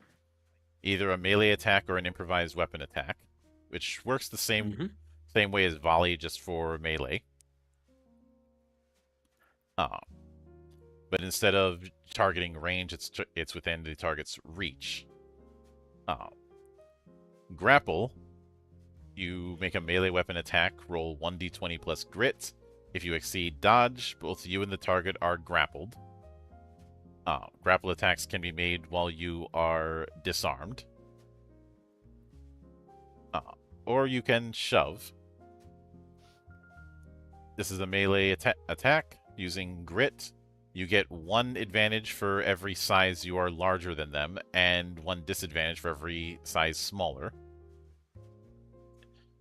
either a melee attack or an improvised weapon attack, which works the same way as volley, just for melee. But instead of targeting range, it's within the target's reach. Grapple, you make a melee weapon attack, roll 1d20 plus grit. If you exceed dodge, both you and the target are grappled. Grapple attacks can be made while you are disarmed. Or you can shove. This is a melee attack using grit. You get 1 advantage for every size you are larger than them, and 1 disadvantage for every size smaller.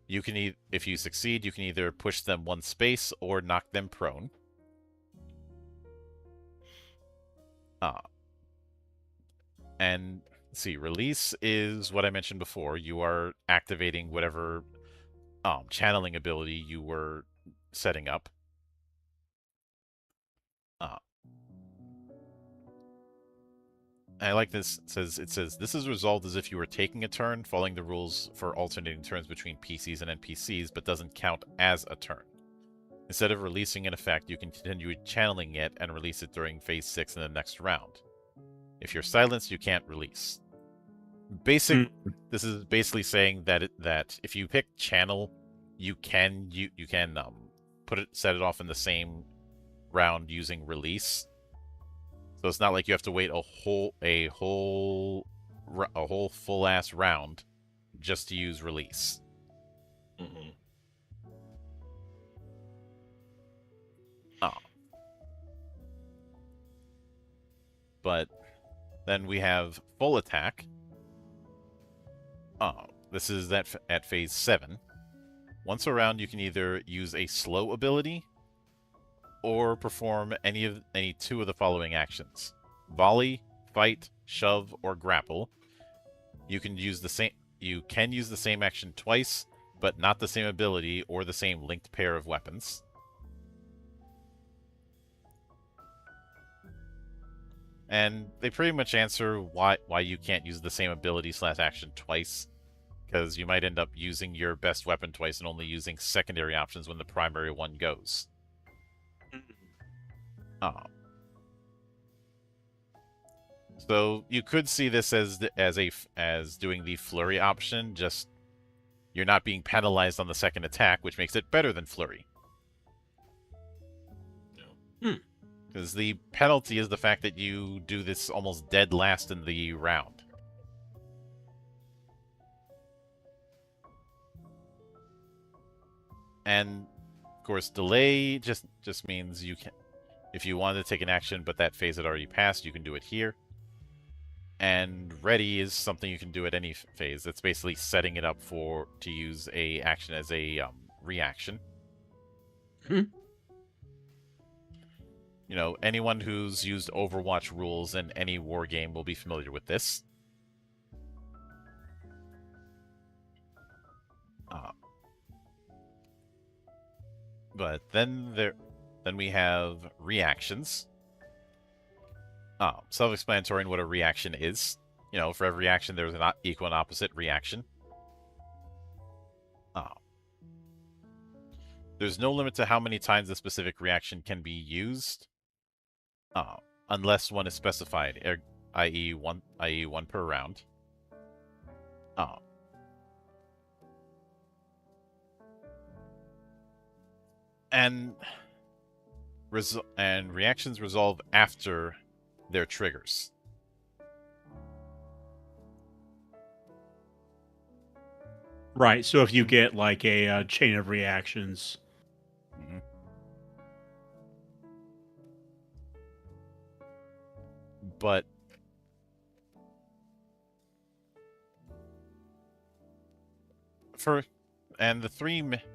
You can if you succeed, you can either push them 1 space or knock them prone. And let's see, release is what I mentioned before. You are activating whatever channeling ability you were setting up. I like this. It says this is resolved as if you were taking a turn, following the rules for alternating turns between PCs and NPCs, but doesn't count as a turn. Instead of releasing an effect, you can continue channeling it and release it during phase 6 in the next round. If you're silenced, you can't release. This is basically saying that if you pick channel, you can set it off in the same round using release. So it's not like you have to wait a whole full ass round just to use release. But then we have full attack. This is at phase 7. Once around, you can either use a slow ability or perform any 2 of the following actions: volley, fight, shove, or grapple. You can use the same action twice, but not the same ability or the same linked pair of weapons. And they pretty much answer why you can't use the same ability / action twice, because you might end up using your best weapon twice and only using secondary options when the primary one goes. So you could see this as doing the flurry option, just you're not being penalized on the second attack, which makes it better than flurry. Because the penalty is the fact that you do this almost dead last in the round. And of course, delay just means you can, if you wanted to take an action but that phase had already passed, you can do it here. And ready is something you can do at any phase. That's basically setting it up to use a action as a reaction. Mhm. You know, anyone who's used Overwatch rules in any war game will be familiar with this. But then we have reactions. Self-explanatory in what a reaction is. You know, for every action, there's an equal and opposite reaction. There's no limit to how many times a specific reaction can be used, unless one is specified, i.e. one per round. And reactions resolve after their triggers. Right. So if you get like a chain of reactions. Mm-hmm. But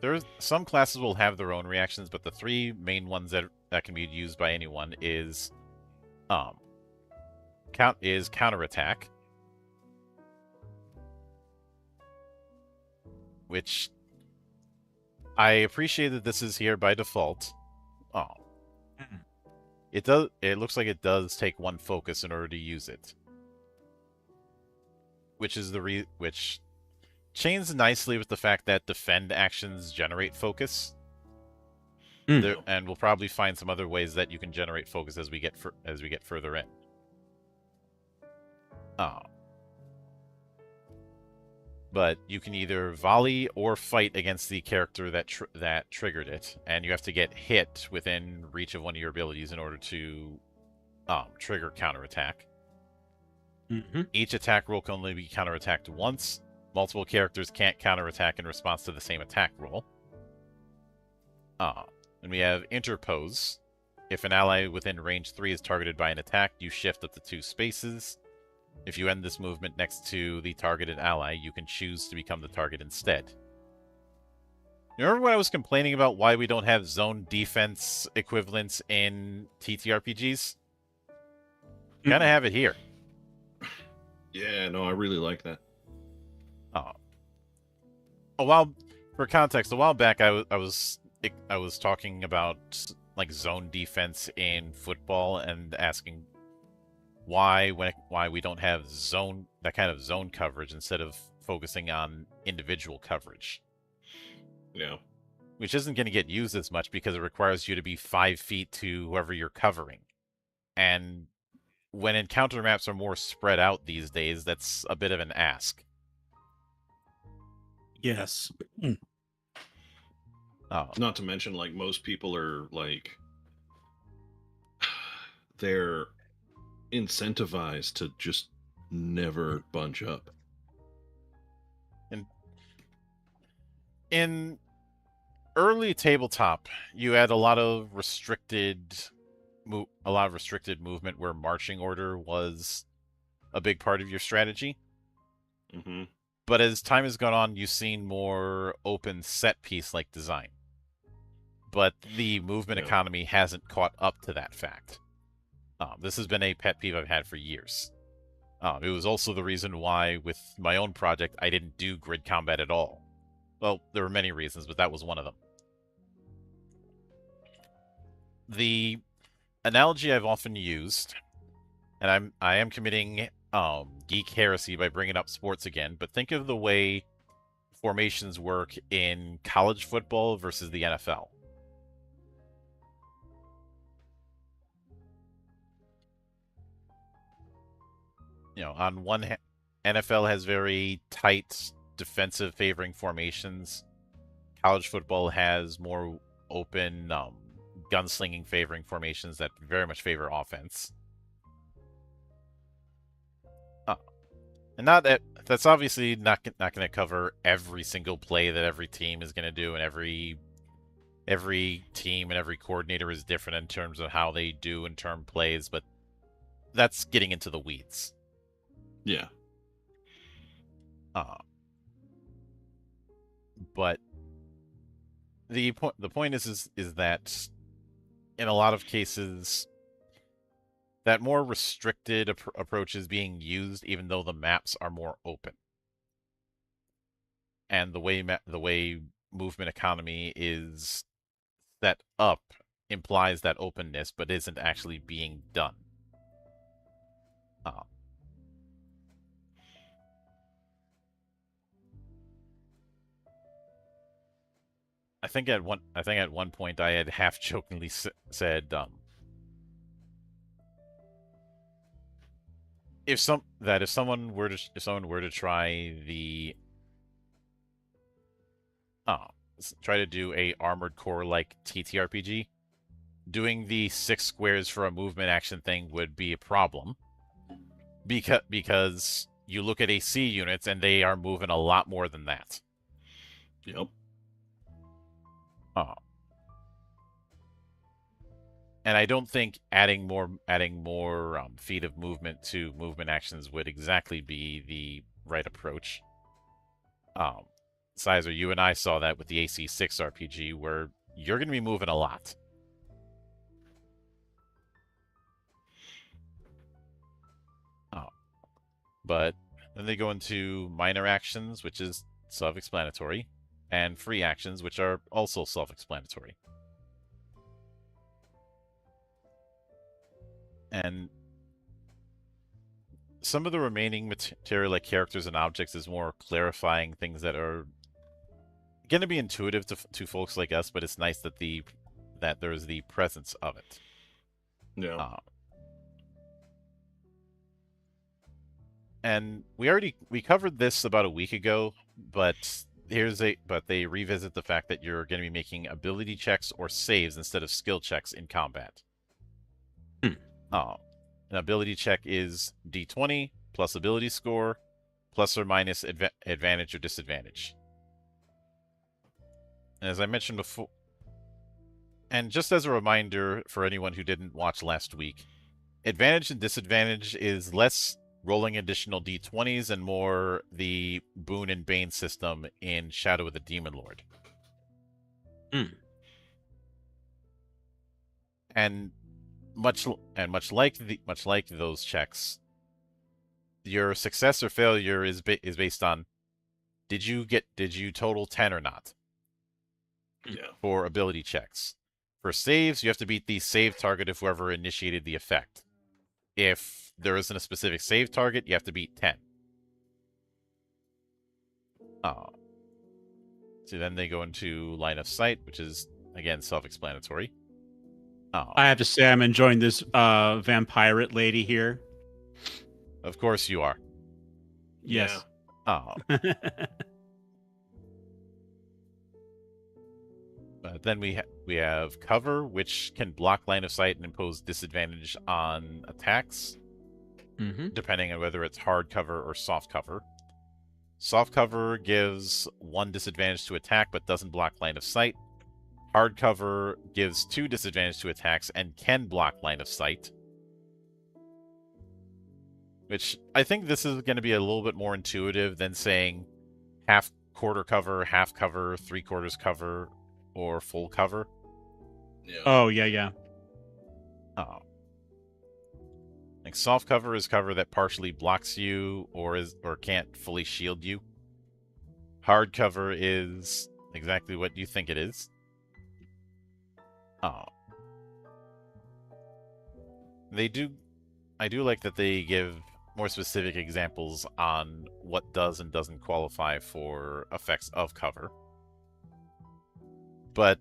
there's some classes will have their own reactions, but the three main ones that can be used by anyone is counterattack, which I appreciate that this is here by default. It looks like it does take one focus in order to use it, which is which chains nicely with the fact that defend actions generate focus. And we'll probably find some other ways that you can generate focus as we get further in. But you can either volley or fight against the character that triggered it, and you have to get hit within reach of one of your abilities in order to trigger counterattack. Mm-hmm. Each attack roll can only be counterattacked once. Multiple characters can't counterattack in response to the same attack roll. And we have interpose. If an ally within range 3 is targeted by an attack, you shift up to 2 spaces. If you end this movement next to the targeted ally, you can choose to become the target instead. You remember when I was complaining about why we don't have zone defense equivalents in TTRPGs? Kind of have it here. Yeah, no, I really like that. For context, a while back I was talking about like zone defense in football and asking why we don't have that kind of zone coverage instead of focusing on individual coverage. Yeah. Which isn't going to get used as much because it requires you to be 5 feet to whoever you're covering. And when encounter maps are more spread out these days, that's a bit of an ask. Yes. Not to mention, like, most people are like, they're incentivized to just never bunch up. In early tabletop, you had a lot of restricted movement where marching order was a big part of your strategy. Mm-hmm. But as time has gone on, you've seen more open set piece like design. But the movement economy hasn't caught up to that fact. This has been a pet peeve I've had for years. It was also the reason why, with my own project, I didn't do grid combat at all. Well, there were many reasons, but that was one of them. The analogy I've often used, and I am committing geek heresy by bringing up sports again, but think of the way formations work in college football versus the NFL. You know, on one hand, NFL has very tight defensive favoring formations. College football has more open gunslinging favoring formations that very much favor offense. And not that's obviously not going to cover every single play that every team is going to do, and every team and every coordinator is different in terms of how they do in term plays, but that's getting into the weeds. Yeah. But the point is that in a lot of cases, that more restricted approach is being used, even though the maps are more open, and the way movement economy is set up implies that openness, but isn't actually being done. I think at one point I had half jokingly said, if someone were to try the try to do a Armored Core like TTRPG, doing the 6 squares for a movement action thing would be a problem, because you look at AC units and they are moving a lot more than that. Yep. And I don't think adding more feet of movement to movement actions would exactly be the right approach. Sizer, you and I saw that with the AC6 RPG, where you're going to be moving a lot. But then they go into minor actions, which is self-explanatory, and free actions, which are also self-explanatory. And some of the remaining material, like characters and objects, is more clarifying things that are going to be intuitive to folks like us, but it's nice that there's the presence of it. Yeah. And we covered this about a week ago, but they revisit the fact that you're going to be making ability checks or saves instead of skill checks in combat. An ability check is D20 plus ability score plus or minus advantage or disadvantage. And as I mentioned before, and just as a reminder for anyone who didn't watch last week, advantage and disadvantage is less rolling additional D20s and more the boon and bane system in Shadow of the Demon Lord. And much like those checks, your success or failure is based on did you total 10 or not? Yeah. For ability checks. For saves, you have to beat the save target of whoever initiated the effect. If there isn't a specific save target, you have to beat 10. So then they go into line of sight, which is, again, self-explanatory. I have to say I'm enjoying this vampire lady here. Of course you are. Yes. Then we have cover, which can block line of sight and impose disadvantage on attacks, depending on whether it's hard cover or soft cover. Soft cover gives 1 disadvantage to attack but doesn't block line of sight. Hard cover gives 2 disadvantage to attacks and can block line of sight. Which I think this is going to be a little bit more intuitive than saying quarter cover, half cover, 3/4 cover, or full cover. Yeah. Oh, yeah. Like soft cover is cover that partially blocks you or can't fully shield you. Hard cover is exactly what you think it is. I do like that they give more specific examples on what does and doesn't qualify for effects of cover. But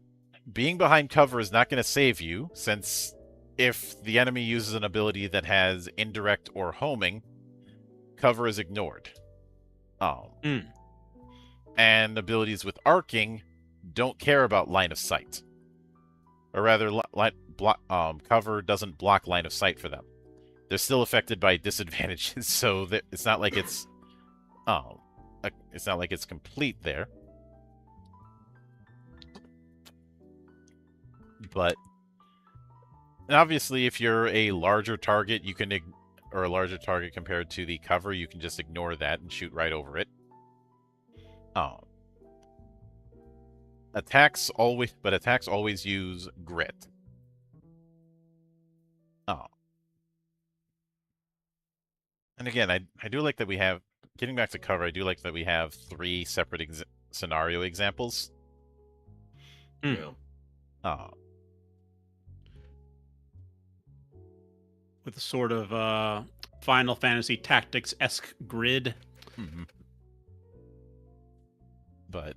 being behind cover is not going to save you, since if the enemy uses an ability that has indirect or homing, cover is ignored. And abilities with arcing don't care about line of sight. Or rather, cover doesn't block line of sight for them. They're still affected by disadvantages, so that it's not like it's complete there. But obviously, if you're a larger target, you can or a larger target compared to the cover, you can just ignore that and shoot right over it. Attacks always use grit. And again, I do like that we have, getting back to cover, I do like that we have 3 separate scenario examples. Yeah. With a sort of Final Fantasy Tactics-esque grid. Mm-hmm. But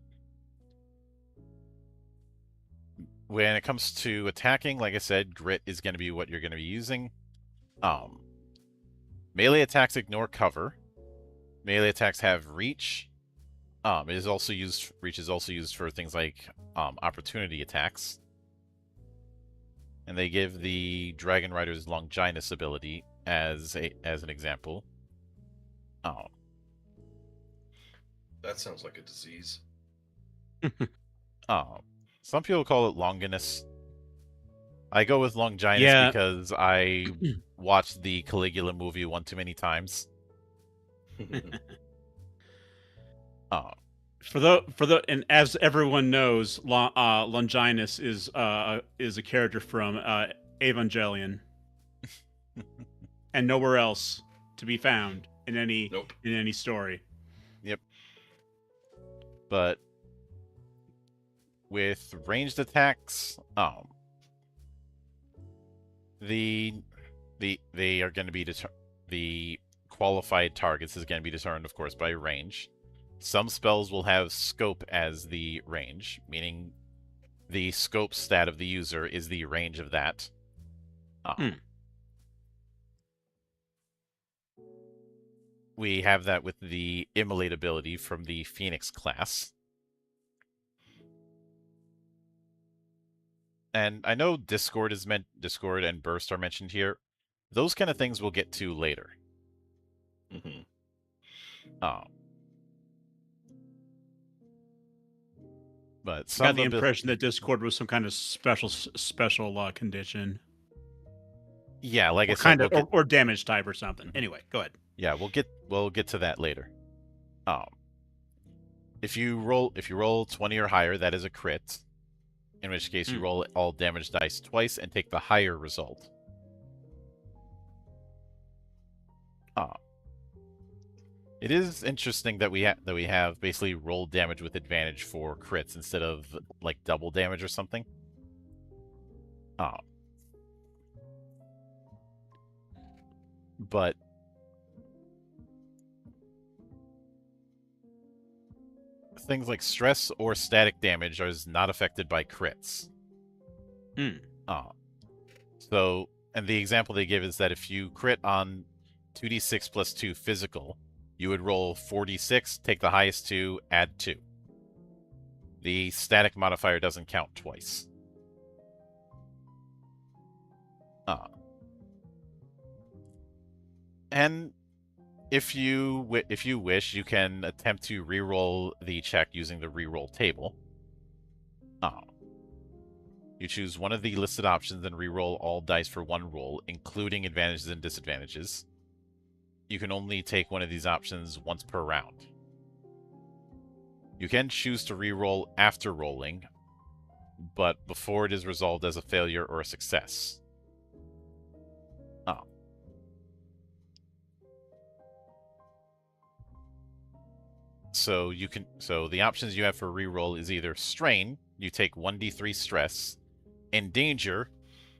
when it comes to attacking, like I said, grit is going to be what you're going to be using. Melee attacks ignore cover. Melee attacks have reach. Reach is also used for things like opportunity attacks. And they give the Dragon Rider's Longinus ability as an example. That sounds like a disease. Some people call it Longinus. I go with Longinus because I watched the Caligula movie one too many times. And as everyone knows, Longinus is a character from Evangelion, and nowhere else to be found in any story. Yep. But with ranged attacks, they are going to be the qualified targets is going to be determined, of course, by range. Some spells will have scope as the range, meaning the scope stat of the user is the range of that. We have that with the Immolate ability from the Phoenix class. And I know Discord and Burst are mentioned here. Those kind of things we'll get to later. Mm-hmm. But I got the impression that Discord was some kind of special condition. Yeah, like I said, or damage type or something. Anyway, go ahead. Yeah, we'll get to that later. If you roll 20 or higher, that is a crit. In which case, you roll all damage dice twice and take the higher result. It is interesting that we have basically roll damage with advantage for crits instead of like double damage or something. But things like stress or static damage are not affected by crits. So, and the example they give is that if you crit on 2d6 plus 2 physical, you would roll 4d6, take the highest 2, add 2. The static modifier doesn't count twice. And if you wish, you can attempt to reroll the check using the reroll table. You choose one of the listed options and reroll all dice for one roll, including advantages and disadvantages. You can only take one of these options once per round. You can choose to reroll after rolling, but before it is resolved as a failure or a success. So the options you have for reroll is either strain, you take 1d3 stress, in danger,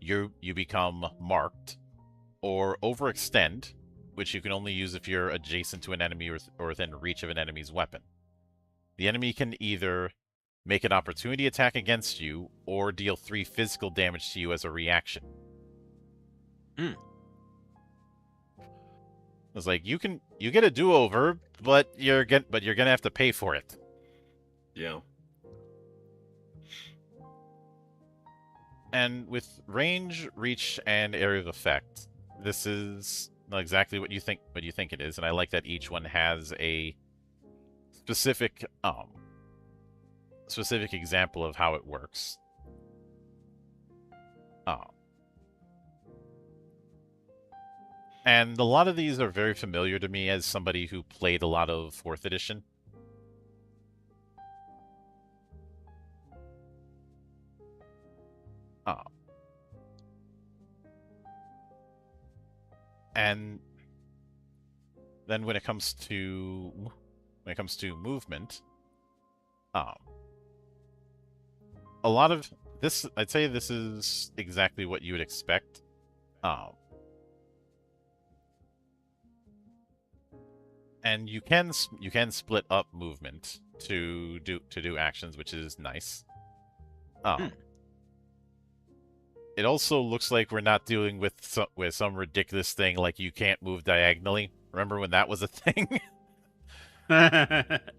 you become marked, or overextend, which you can only use if you're adjacent to an enemy or within reach of an enemy's weapon. The enemy can either make an opportunity attack against you or deal 3 physical damage to you as a reaction. It's like you get a do-over, but you're gonna have to pay for it. Yeah. And with range, reach, and area of effect, this is not exactly what you think it is, and I like that each one has a specific example of how it works. And a lot of these are very familiar to me as somebody who played a lot of 4th edition. And then when it comes to movement, a lot of this, I'd say this is exactly what you would expect. And you can split up movement to do actions, which is nice. It also looks like we're not dealing with some ridiculous thing like you can't move diagonally. Remember when that was a thing?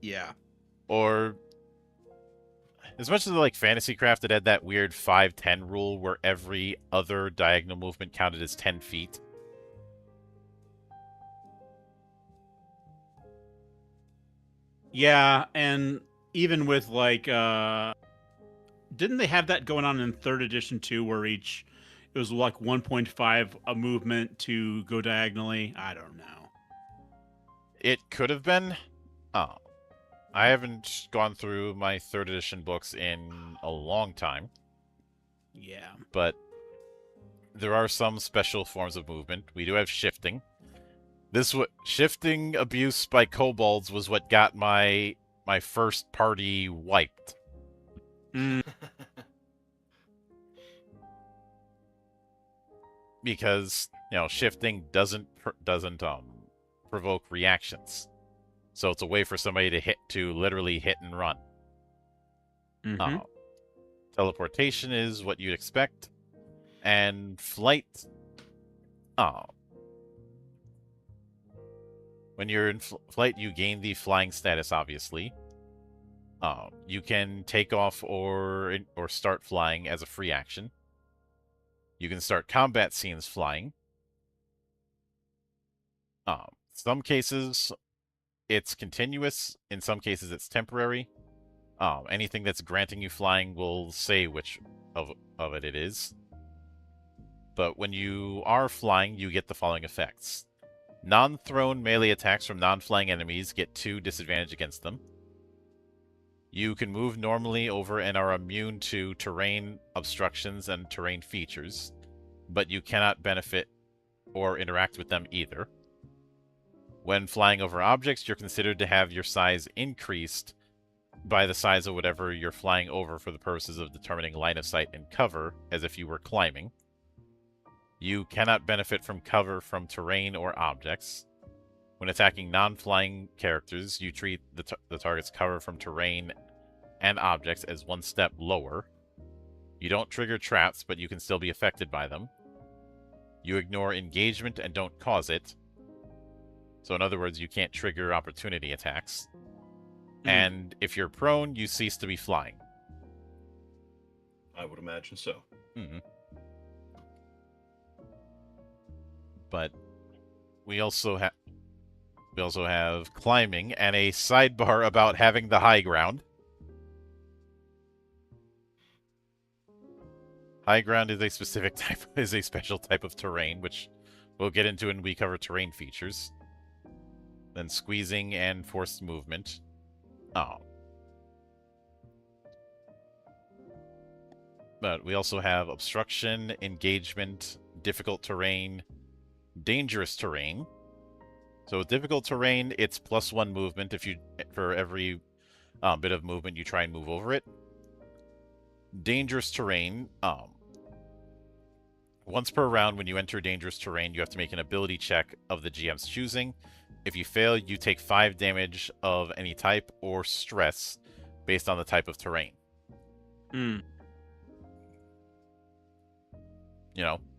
Yeah. Or as much as like Fantasy Craft, it had that weird 5-10 rule where every other diagonal movement counted as 10 feet. Yeah, and even with like didn't they have that going on in 3rd edition too, where it was like 1.5 a movement to go diagonally? I don't know. It could have been. I haven't gone through my 3rd edition books in a long time. Yeah. But there are some special forms of movement. We do have shifting. Shifting abuse by kobolds was what got my first party wiped. Because, shifting doesn't provoke reactions. So it's a way for somebody to literally hit and run. Mm-hmm. Teleportation is what you'd expect. And flight, when you're in flight, you gain the flying status, obviously. You can take off or start flying as a free action. You can start combat scenes flying. Some cases, it's continuous. In some cases, it's temporary. Anything that's granting you flying will say which of it is. But when you are flying, you get the following effects. Non-thrown melee attacks from non-flying enemies get 2 disadvantage against them. You can move normally over and are immune to terrain obstructions and terrain features, but you cannot benefit or interact with them either. When flying over objects, you're considered to have your size increased by the size of whatever you're flying over for the purposes of determining line of sight and cover, as if you were climbing. You cannot benefit from cover from terrain or objects. When attacking non-flying characters, you treat the target's cover from terrain and objects as 1 step lower. You don't trigger traps, but you can still be affected by them. You ignore engagement and don't cause it. So in other words, you can't trigger opportunity attacks. And if you're prone, you cease to be flying. I would imagine so. Mm-hmm. But we also have climbing and a sidebar about having the high ground. High ground is a special type of terrain, which we'll get into when we cover terrain features. Then squeezing and forced movement. But we also have obstruction, engagement, difficult terrain, dangerous terrain. So with difficult terrain, it's +1 movement for every bit of movement you try and move over it. Dangerous terrain, once per round when you enter dangerous terrain, you have to make an ability check of the GM's choosing. If you fail, you take 5 damage of any type or stress based on the type of terrain. The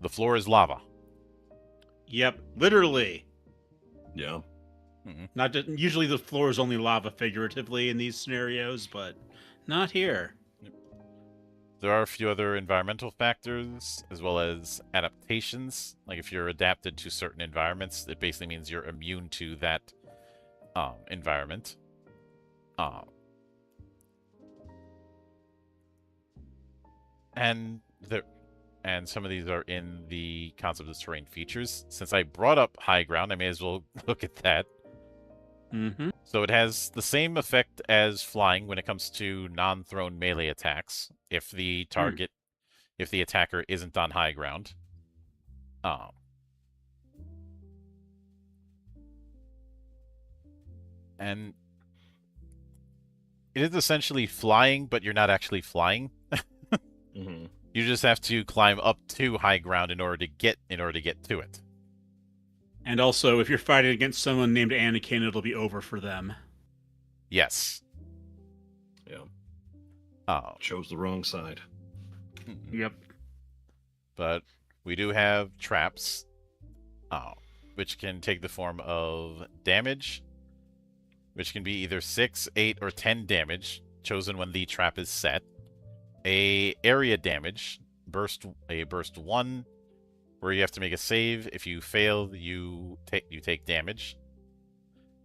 floor is lava. Yep, literally. Yeah. Not just, usually the floor is only lava figuratively in these scenarios, but not here. There are a few other environmental factors, as well as adaptations. Like if you're adapted to certain environments, it basically means you're immune to that environment. And and some of these are in the concept of terrain features. Since I brought up high ground, I may as well look at that. Mm-hmm. So it has the same effect as flying when it comes to non-thrown melee attacks. If the target, if the attacker isn't on high ground. And it is essentially flying, but you're not actually flying. Mm-hmm. You just have to climb up to high ground in order to get to it. And also, if you're fighting against someone named Anakin, it'll be over for them. Yes. Yeah. Chose the wrong side. Yep. But we do have traps, which can take the form of damage, which can be either 6, 8, or 10 damage, chosen when the trap is set. A area damage, burst 1, where you have to make a save. If you fail, you take damage.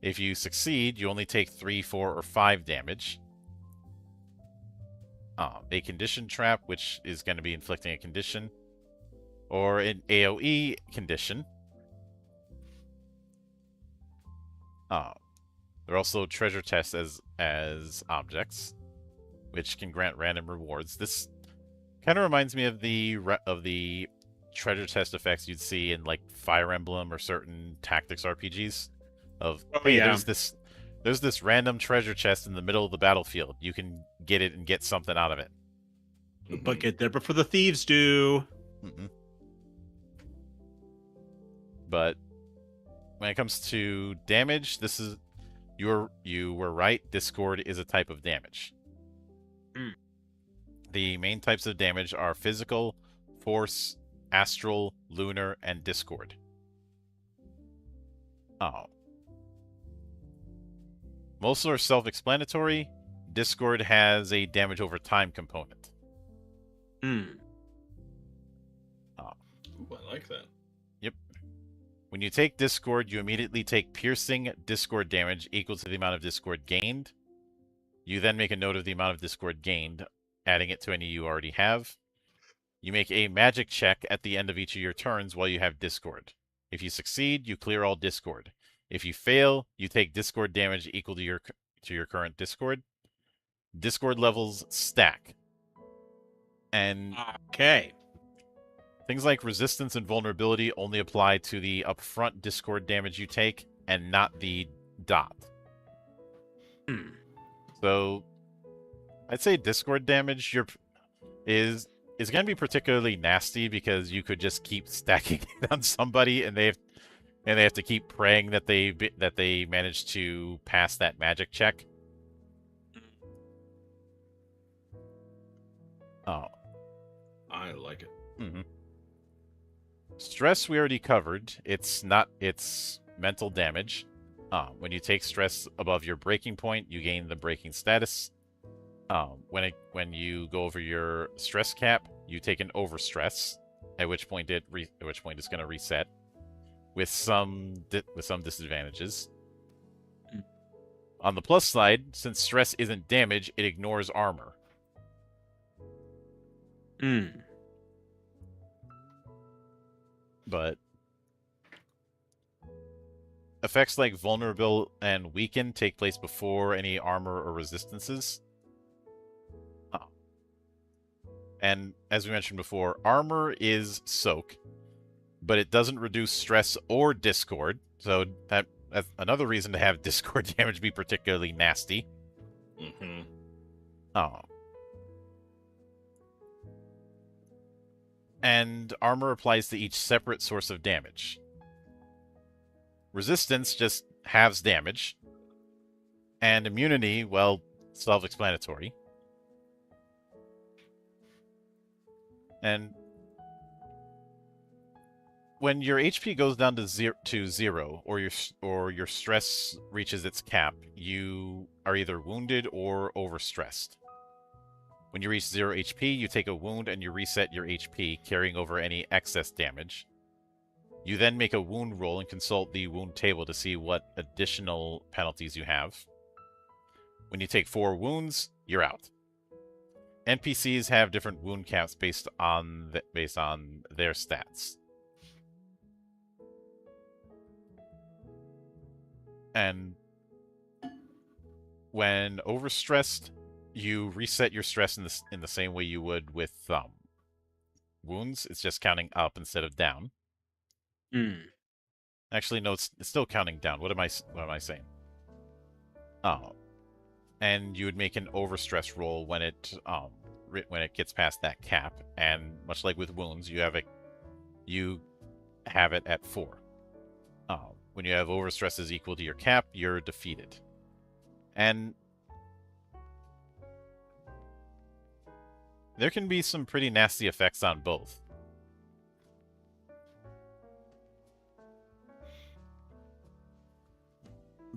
If you succeed, you only take 3, 4, or 5 damage. A condition trap, which is going to be inflicting a condition, or an AoE condition. There are also treasure chests as objects, which can grant random rewards. This kind of reminds me of the treasure chest effects you'd see in like Fire Emblem or certain tactics RPGs. There's this random treasure chest in the middle of the battlefield. You can get it and get something out of it. But get there before the thieves do. Mm-mm. But when it comes to damage, you were right. Discord is a type of damage. The main types of damage are physical, force, astral, lunar, and discord. Most are self-explanatory. Discord has a damage over time component. Ooh, I like that. Yep. When you take Discord, you immediately take piercing Discord damage equal to the amount of Discord gained. You then make a note of the amount of Discord gained, adding it to any you already have. You make a magic check at the end of each of your turns while you have Discord. If you succeed, you clear all Discord. If you fail, you take Discord damage equal to your current Discord. Discord levels stack. And okay. Things like resistance and vulnerability only apply to the upfront Discord damage you take and not the dot. So I'd say Discord damage is going to be particularly nasty because you could just keep stacking it on somebody and they have to keep praying that they manage to pass that magic check. Oh, I like it. Mm-hmm. Stress we already covered. It's mental damage. When you take stress above your breaking point, you gain the breaking status. When you go over your stress cap, you take an overstress, at which point it's going to reset with some disadvantages. On the plus side, since stress isn't damage, it ignores armor. But effects like vulnerable and weaken take place before any armor or resistances. And as we mentioned before, armor is soak, but it doesn't reduce stress or discord. So that's another reason to have discord damage be particularly nasty. Mm-hmm. And armor applies to each separate source of damage. Resistance just halves damage. And immunity, well, self-explanatory. And when your HP goes down to zero, or your stress reaches its cap, you are either wounded or overstressed. When you reach 0 HP, you take a wound and you reset your HP, carrying over any excess damage. You then make a wound roll and consult the wound table to see what additional penalties you have. When you take 4 wounds, you're out. NPCs have different wound caps based on their stats. And when overstressed, you reset your stress in the same way you would with wounds. It's just counting up instead of down. Actually, no, it's still counting down. What am I saying? Oh, and you would make an overstress roll when it gets past that cap, and much like with wounds, you have it at 4. When you have overstress is equal to your cap, you're defeated. And there can be some pretty nasty effects on both.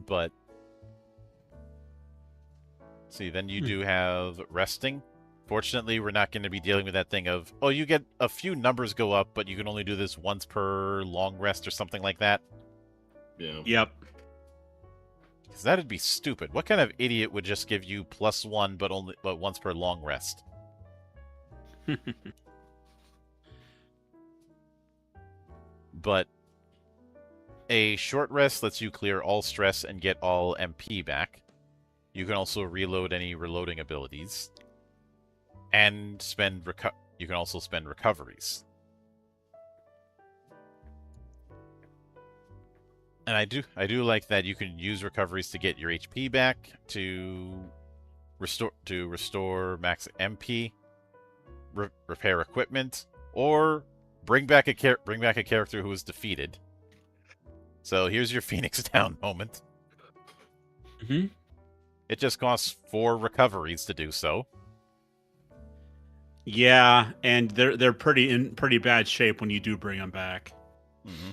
But see, then you do have resting. Fortunately, we're not going to be dealing with that thing of, oh, you get a few numbers go up, but you can only do this once per long rest or something like that. Yeah. Yep. Because that'd be stupid. What kind of idiot would just give you +1 but once per long rest? But a short rest lets you clear all stress and get all MP back. You can also reload any reloading abilities. And you can also spend recoveries. And I do like that you can use recoveries to get your HP back, to restore max MP, repair equipment, or bring back a character who was defeated. So here's your Phoenix Down moment. Mm-hmm. It just costs 4 recoveries to do so. Yeah, and they're in pretty bad shape when you do bring them back. Mm-hmm.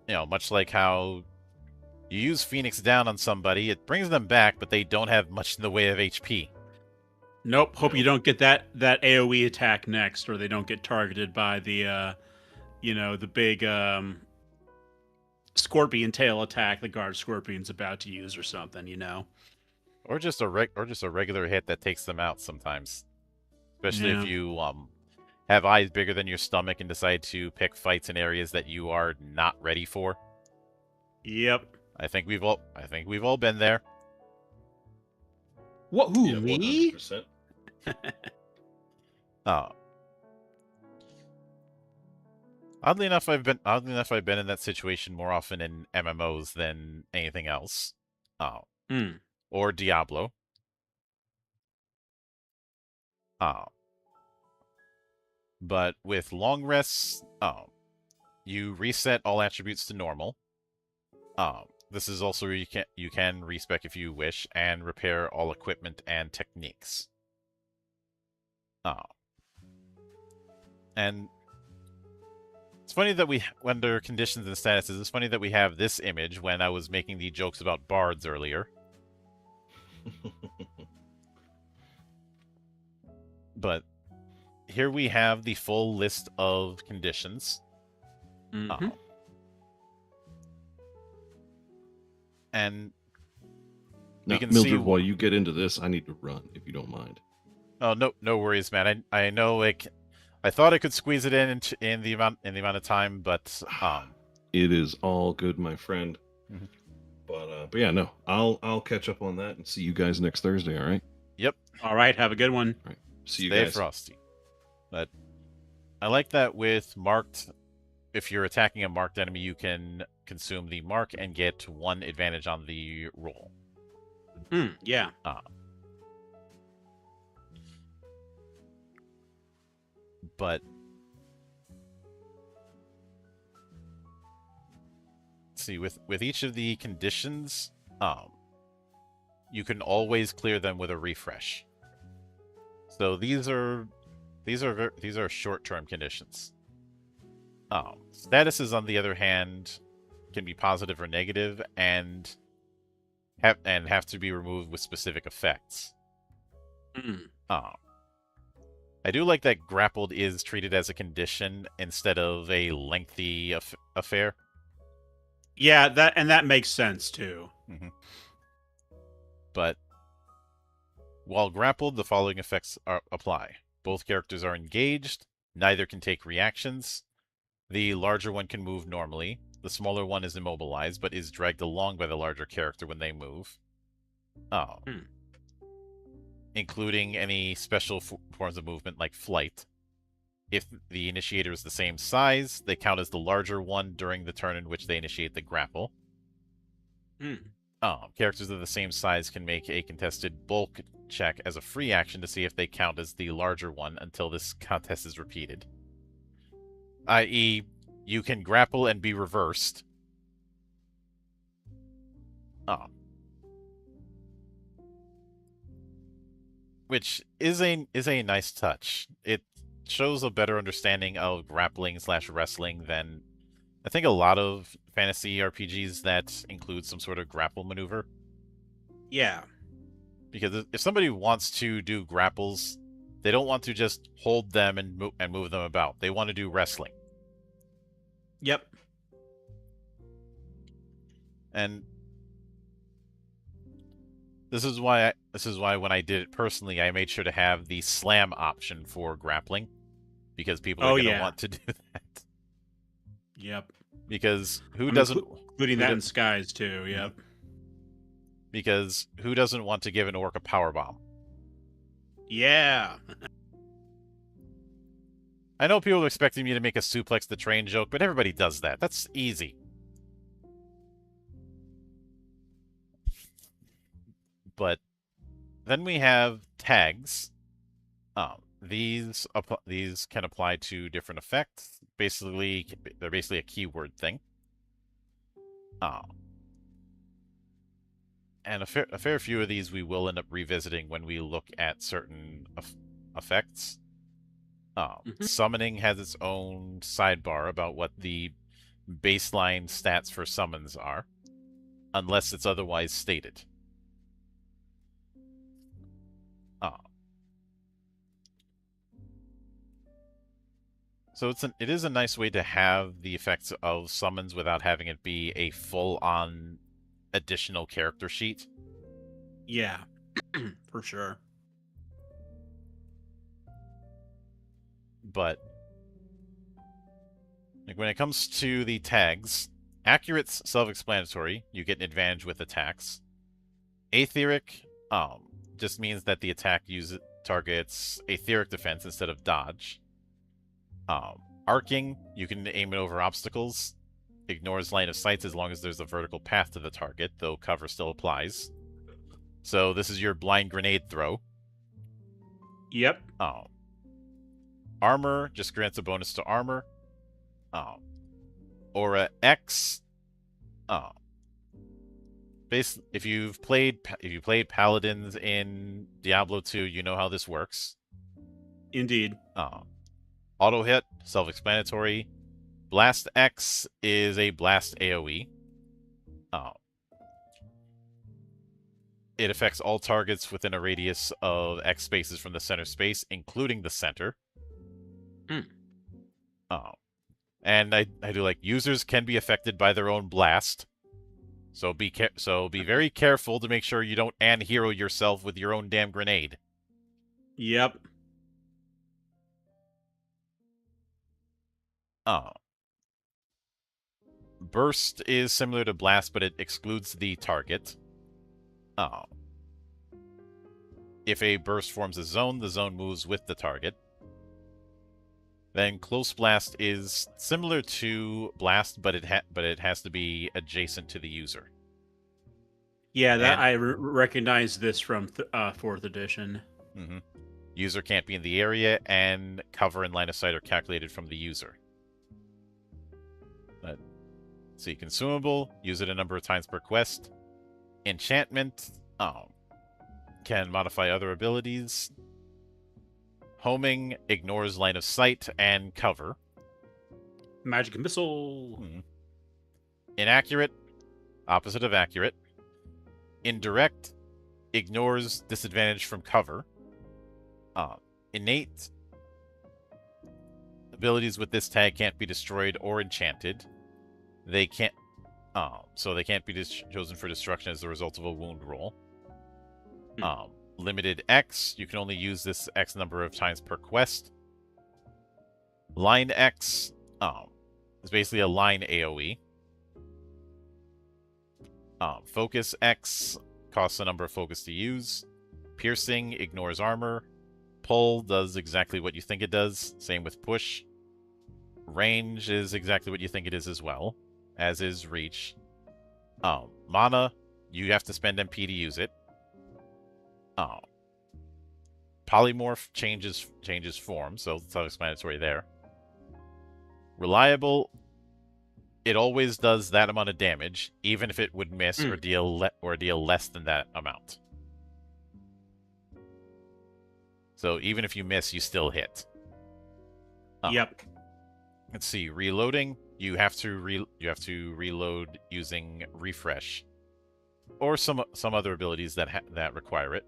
You know, much like how you use Phoenix Down on somebody, it brings them back, but they don't have much in the way of HP. Nope. Hope you don't get that AoE attack next, or they don't get targeted by the, the big scorpion tail attack the guard scorpion's about to use, or something. Or just a regular hit that takes them out sometimes, especially if you have eyes bigger than your stomach and decide to pick fights in areas that you are not ready for. Yep. I think we've all been there. What? Who? Yeah, Me? 100%. Oddly enough, I've been in that situation more often in MMOs than anything else. Or Diablo. But with long rests, you reset all attributes to normal. This is also where you can respec if you wish, and repair all equipment and techniques. And it's funny that under conditions and statuses, it's funny that we have this image when I was making the jokes about bards earlier. But here we have the full list of conditions. Mm-hmm. And now, we can Mildred, see while you get into this, I need to run, if you don't mind. Oh, no worries, man. I know, I thought I could squeeze it in the amount of time, but it is all good, my friend. Mm-hmm. But yeah, no, I'll catch up on that and see you guys next Thursday. All right. Yep. All right. Have a good one. All right. See you Stay guys. frosty. But I like that with marked. If you're attacking a marked enemy, you can consume the mark and get 1 advantage on the roll. Yeah. But see, with each of the conditions, you can always clear them with a refresh. So these are short-term conditions. Statuses, on the other hand, can be positive or negative, and have to be removed with specific effects. I do like that grappled is treated as a condition instead of a lengthy affair. Yeah, that makes sense too. Mm-hmm. But While grappled, the following effects apply. Both characters are engaged. Neither can take reactions. The larger one can move normally. The smaller one is immobilized, but is dragged along by the larger character when they move. Oh. Including any special forms of movement like flight. If the initiator is the same size, they count as the larger one during the turn in which they initiate the grapple. Characters of the same size can make a contested bulk check as a free action to see if they count as the larger one until this contest is repeated. I.e., you can grapple and be reversed. Which is a nice touch. It shows a better understanding of grappling/wrestling than I think a lot of fantasy RPGs that include some sort of grapple maneuver. Yeah. Because if somebody wants to do grapples, they don't want to just hold them and move them about. They want to do wrestling. Yep. And this is why when I did it personally, I made sure to have the slam option for grappling, because people are going to want to do that. Yep. Because who doesn't, including that in Skies too? Yep. Because who doesn't want to give an orc a power bomb? Yeah. I know people are expecting me to make a suplex the train joke, but everybody does that. That's easy. But then we have tags. These can apply to different effects. Basically, they're basically a keyword thing. And a fair few of these we will end up revisiting when we look at certain effects. Summoning has its own sidebar about what the baseline stats for summons are, unless it's otherwise stated. So it is a nice way to have the effects of summons without having it be a full-on additional character sheet. Yeah, for sure. But like when it comes to the tags, accurate's self-explanatory. You get an advantage with attacks. Aetheric just means that the attack targets etheric defense instead of dodge. Arcing, you can aim it over obstacles. Ignores line of sight as long as there's a vertical path to the target, though cover still applies. So this is your blind grenade throw. Yep. Armor just grants a bonus to armor. Aura X. If you played Paladins in Diablo 2, you know how this works. Indeed. Auto hit, self-explanatory. Blast X is a blast AoE. It affects all targets within a radius of X spaces from the center space, including the center. And I do like users can be affected by their own blast. So be very careful to make sure you don't anhero yourself with your own damn grenade. Yep. Burst is similar to Blast, but it excludes the target. If a burst forms a zone, the zone moves with the target. Then Close Blast is similar to Blast, but it has to be adjacent to the user. Yeah, I recognize this from 4th edition. Mm-hmm. User can't be in the area, and cover and line of sight are calculated from the user. See, consumable, use it a number of times per quest. Enchantment, can modify other abilities. Homing ignores line of sight and cover. Magic missile. Inaccurate, opposite of accurate. Indirect, ignores disadvantage from cover. Innate, abilities with this tag can't be destroyed or enchanted. They can't, so they can't be chosen for destruction as the result of a wound roll. limited X. You can only use this X number of times per quest. Line X is basically a line AoE. Focus X costs a number of focus to use. Piercing ignores armor. Pull does exactly what you think it does. Same with push. Range is exactly what you think it is as well, as is reach. Mana, you have to spend MP to use it. Polymorph changes form, so self-explanatory there. Reliable, it always does that amount of damage, even if it would miss or deal less than that amount. So even if you miss, you still hit. Yep. Let's see. Reloading. You have to reload using refresh, or some other abilities that require it.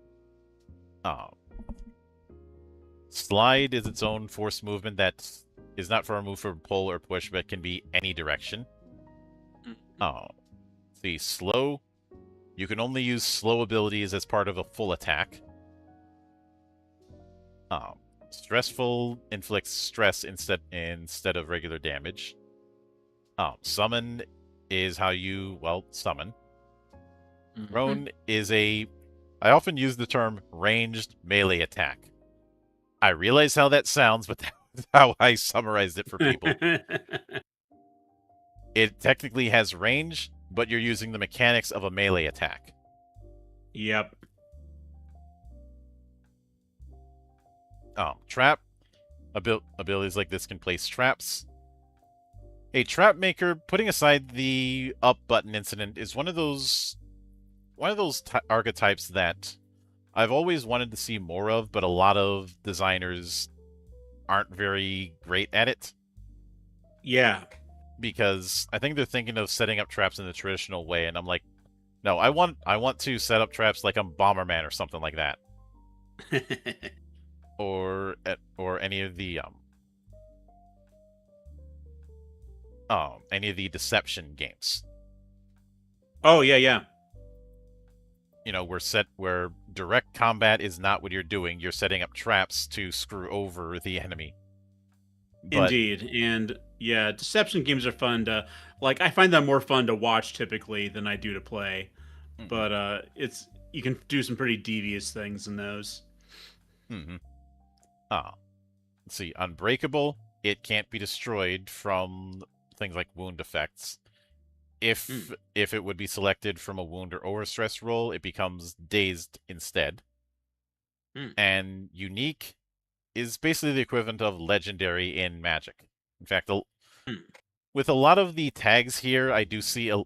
Slide is its own forced movement that is not for a move for pull or push, but can be any direction. See, slow. You can only use slow abilities as part of a full attack. Stressful inflicts stress instead of regular damage. Summon is how you, summon. Prone is I often use the term ranged melee attack. I realize how that sounds, but that's how I summarized it for people. It technically has range, but you're using the mechanics of a melee attack. Yep. Trap. Abilities like this can place traps. A trap maker, putting aside the up button incident, is one of those archetypes that I've always wanted to see more of, but a lot of designers aren't very great at it. Yeah. Because I think they're thinking of setting up traps in the traditional way, and I'm like, no, I want to set up traps like I'm Bomberman or something like that. or any of the deception games. Oh yeah. Where direct combat is not what you're doing. You're setting up traps to screw over the enemy. Indeed. And yeah, deception games are fun to I find them more fun to watch typically than I do to play. But you can do some pretty devious things in those. Let's see. Unbreakable, it can't be destroyed from things like wound effects. If it would be selected from a wound or overstress roll, it becomes dazed instead. And unique is basically the equivalent of legendary in Magic. In fact, with a lot of the tags here, I do see and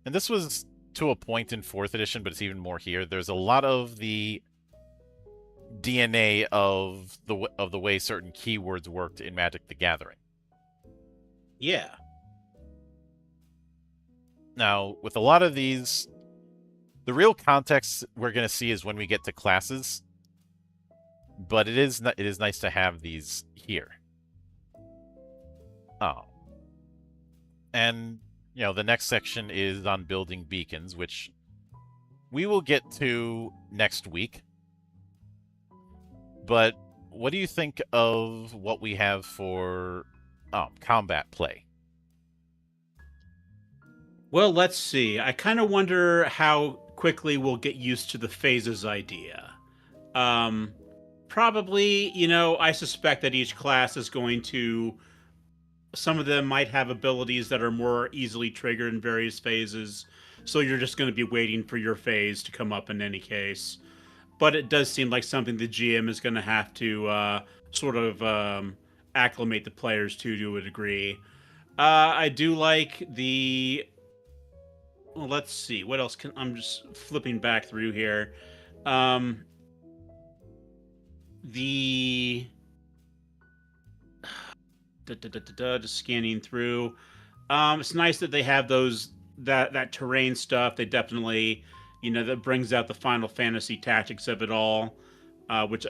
this was to a point in 4th edition, but it's even more here. There's a lot of the DNA of the way certain keywords worked in Magic the Gathering. Yeah. Now, with a lot of these, the real context we're going to see is when we get to classes. But it is nice to have these here. And the next section is on building beacons, which we will get to next week. But what do you think of what we have for combat play? Well, let's see. I kind of wonder how quickly we'll get used to the phases idea. Probably, I suspect that each class is going to... Some of them might have abilities that are more easily triggered in various phases, so you're just going to be waiting for your phase to come up in any case. But it does seem like something the GM is going to have to sort of acclimate the players to a degree. I do like the... Well, let's see. What else I'm just flipping back through here. Just scanning through. It's nice that they have that terrain stuff. They definitely, that brings out the Final Fantasy tactics of it all, which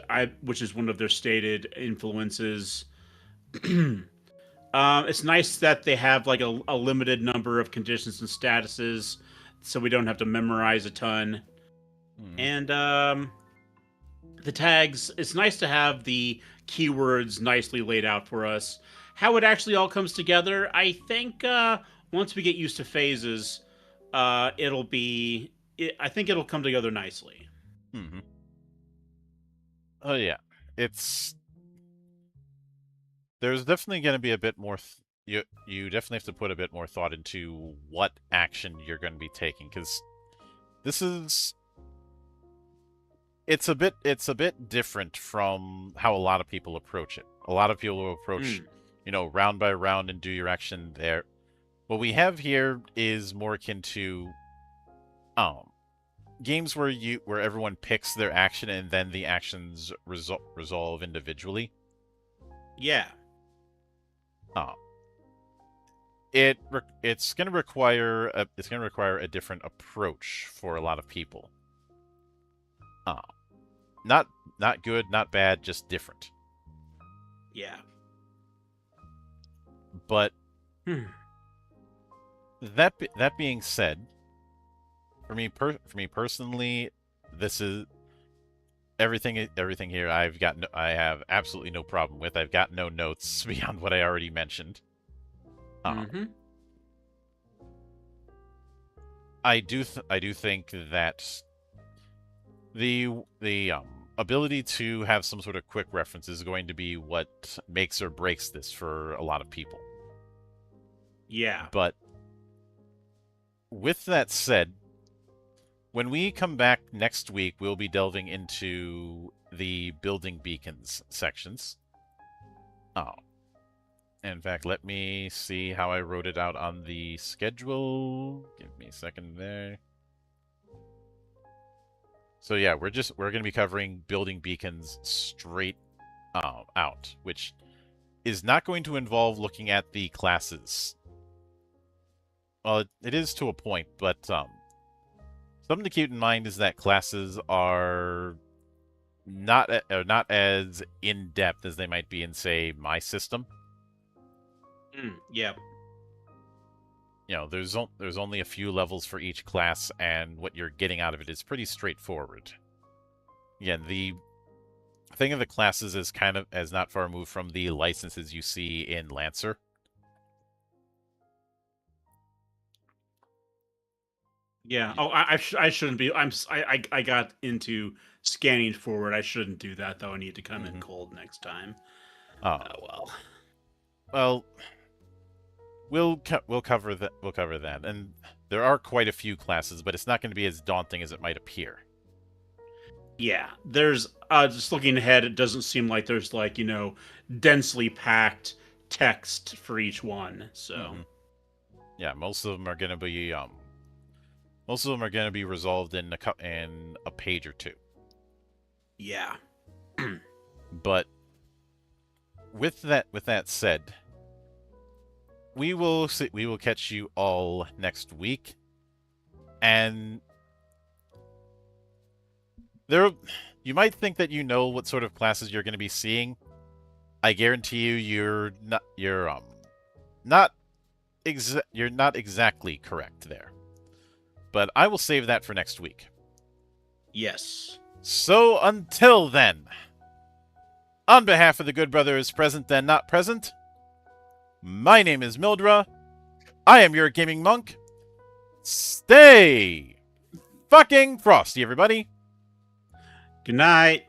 is one of their stated influences. It's nice that they have a limited number of conditions and statuses, so we don't have to memorize a ton. And the tags, it's nice to have the keywords nicely laid out for us. How it actually all comes together, I think once we get used to phases, I think it'll come together nicely. Mm-hmm. Oh yeah, it's there's definitely going to be a bit more. You definitely have to put a bit more thought into what action you're going to be taking, because this is it's a bit different from how a lot of people approach it. A lot of people will approach, round by round and do your action there. What we have here is more akin to games where everyone picks their action and then the actions resolve individually. Yeah. It's going to require a different approach for a lot of people. Not good, not bad, just different. Yeah. But that being said, for me personally, this is everything here. I have absolutely no problem with. I've got no notes beyond what I already mentioned. I do think that the ability to have some sort of quick reference is going to be what makes or breaks this for a lot of people. Yeah. But with that said, when we come back next week, we'll be delving into the building beacons sections. In fact, let me see how I wrote it out on the schedule. Give me a second there. So yeah, we're going to be covering building beacons straight out, which is not going to involve looking at the classes. Well, it is to a point, but something to keep in mind is that classes are not as in depth as they might be in, say, my system. Yeah. There's only a few levels for each class, and what you're getting out of it is pretty straightforward. Again, the thing of the classes is kind of as not far removed from the licenses you see in Lancer. Yeah. Oh, I shouldn't be. I got into scanning forward. I shouldn't do that though. I need to come in cold next time. Well, we'll cover that. We'll cover that. And there are quite a few classes, but it's not going to be as daunting as it might appear. Yeah, there's just looking ahead, it doesn't seem like there's densely packed text for each one. So yeah, most of them are going to be resolved in a page or two. Yeah. But with that said, we will catch you all next week, and you might think that you know what sort of classes you're going to be seeing. I guarantee you're not exactly correct there. But I will save that for next week. Yes. So until then, on behalf of the good brothers present and not present, my name is Mildra. I am your gaming monk. Stay fucking frosty, everybody. Good night.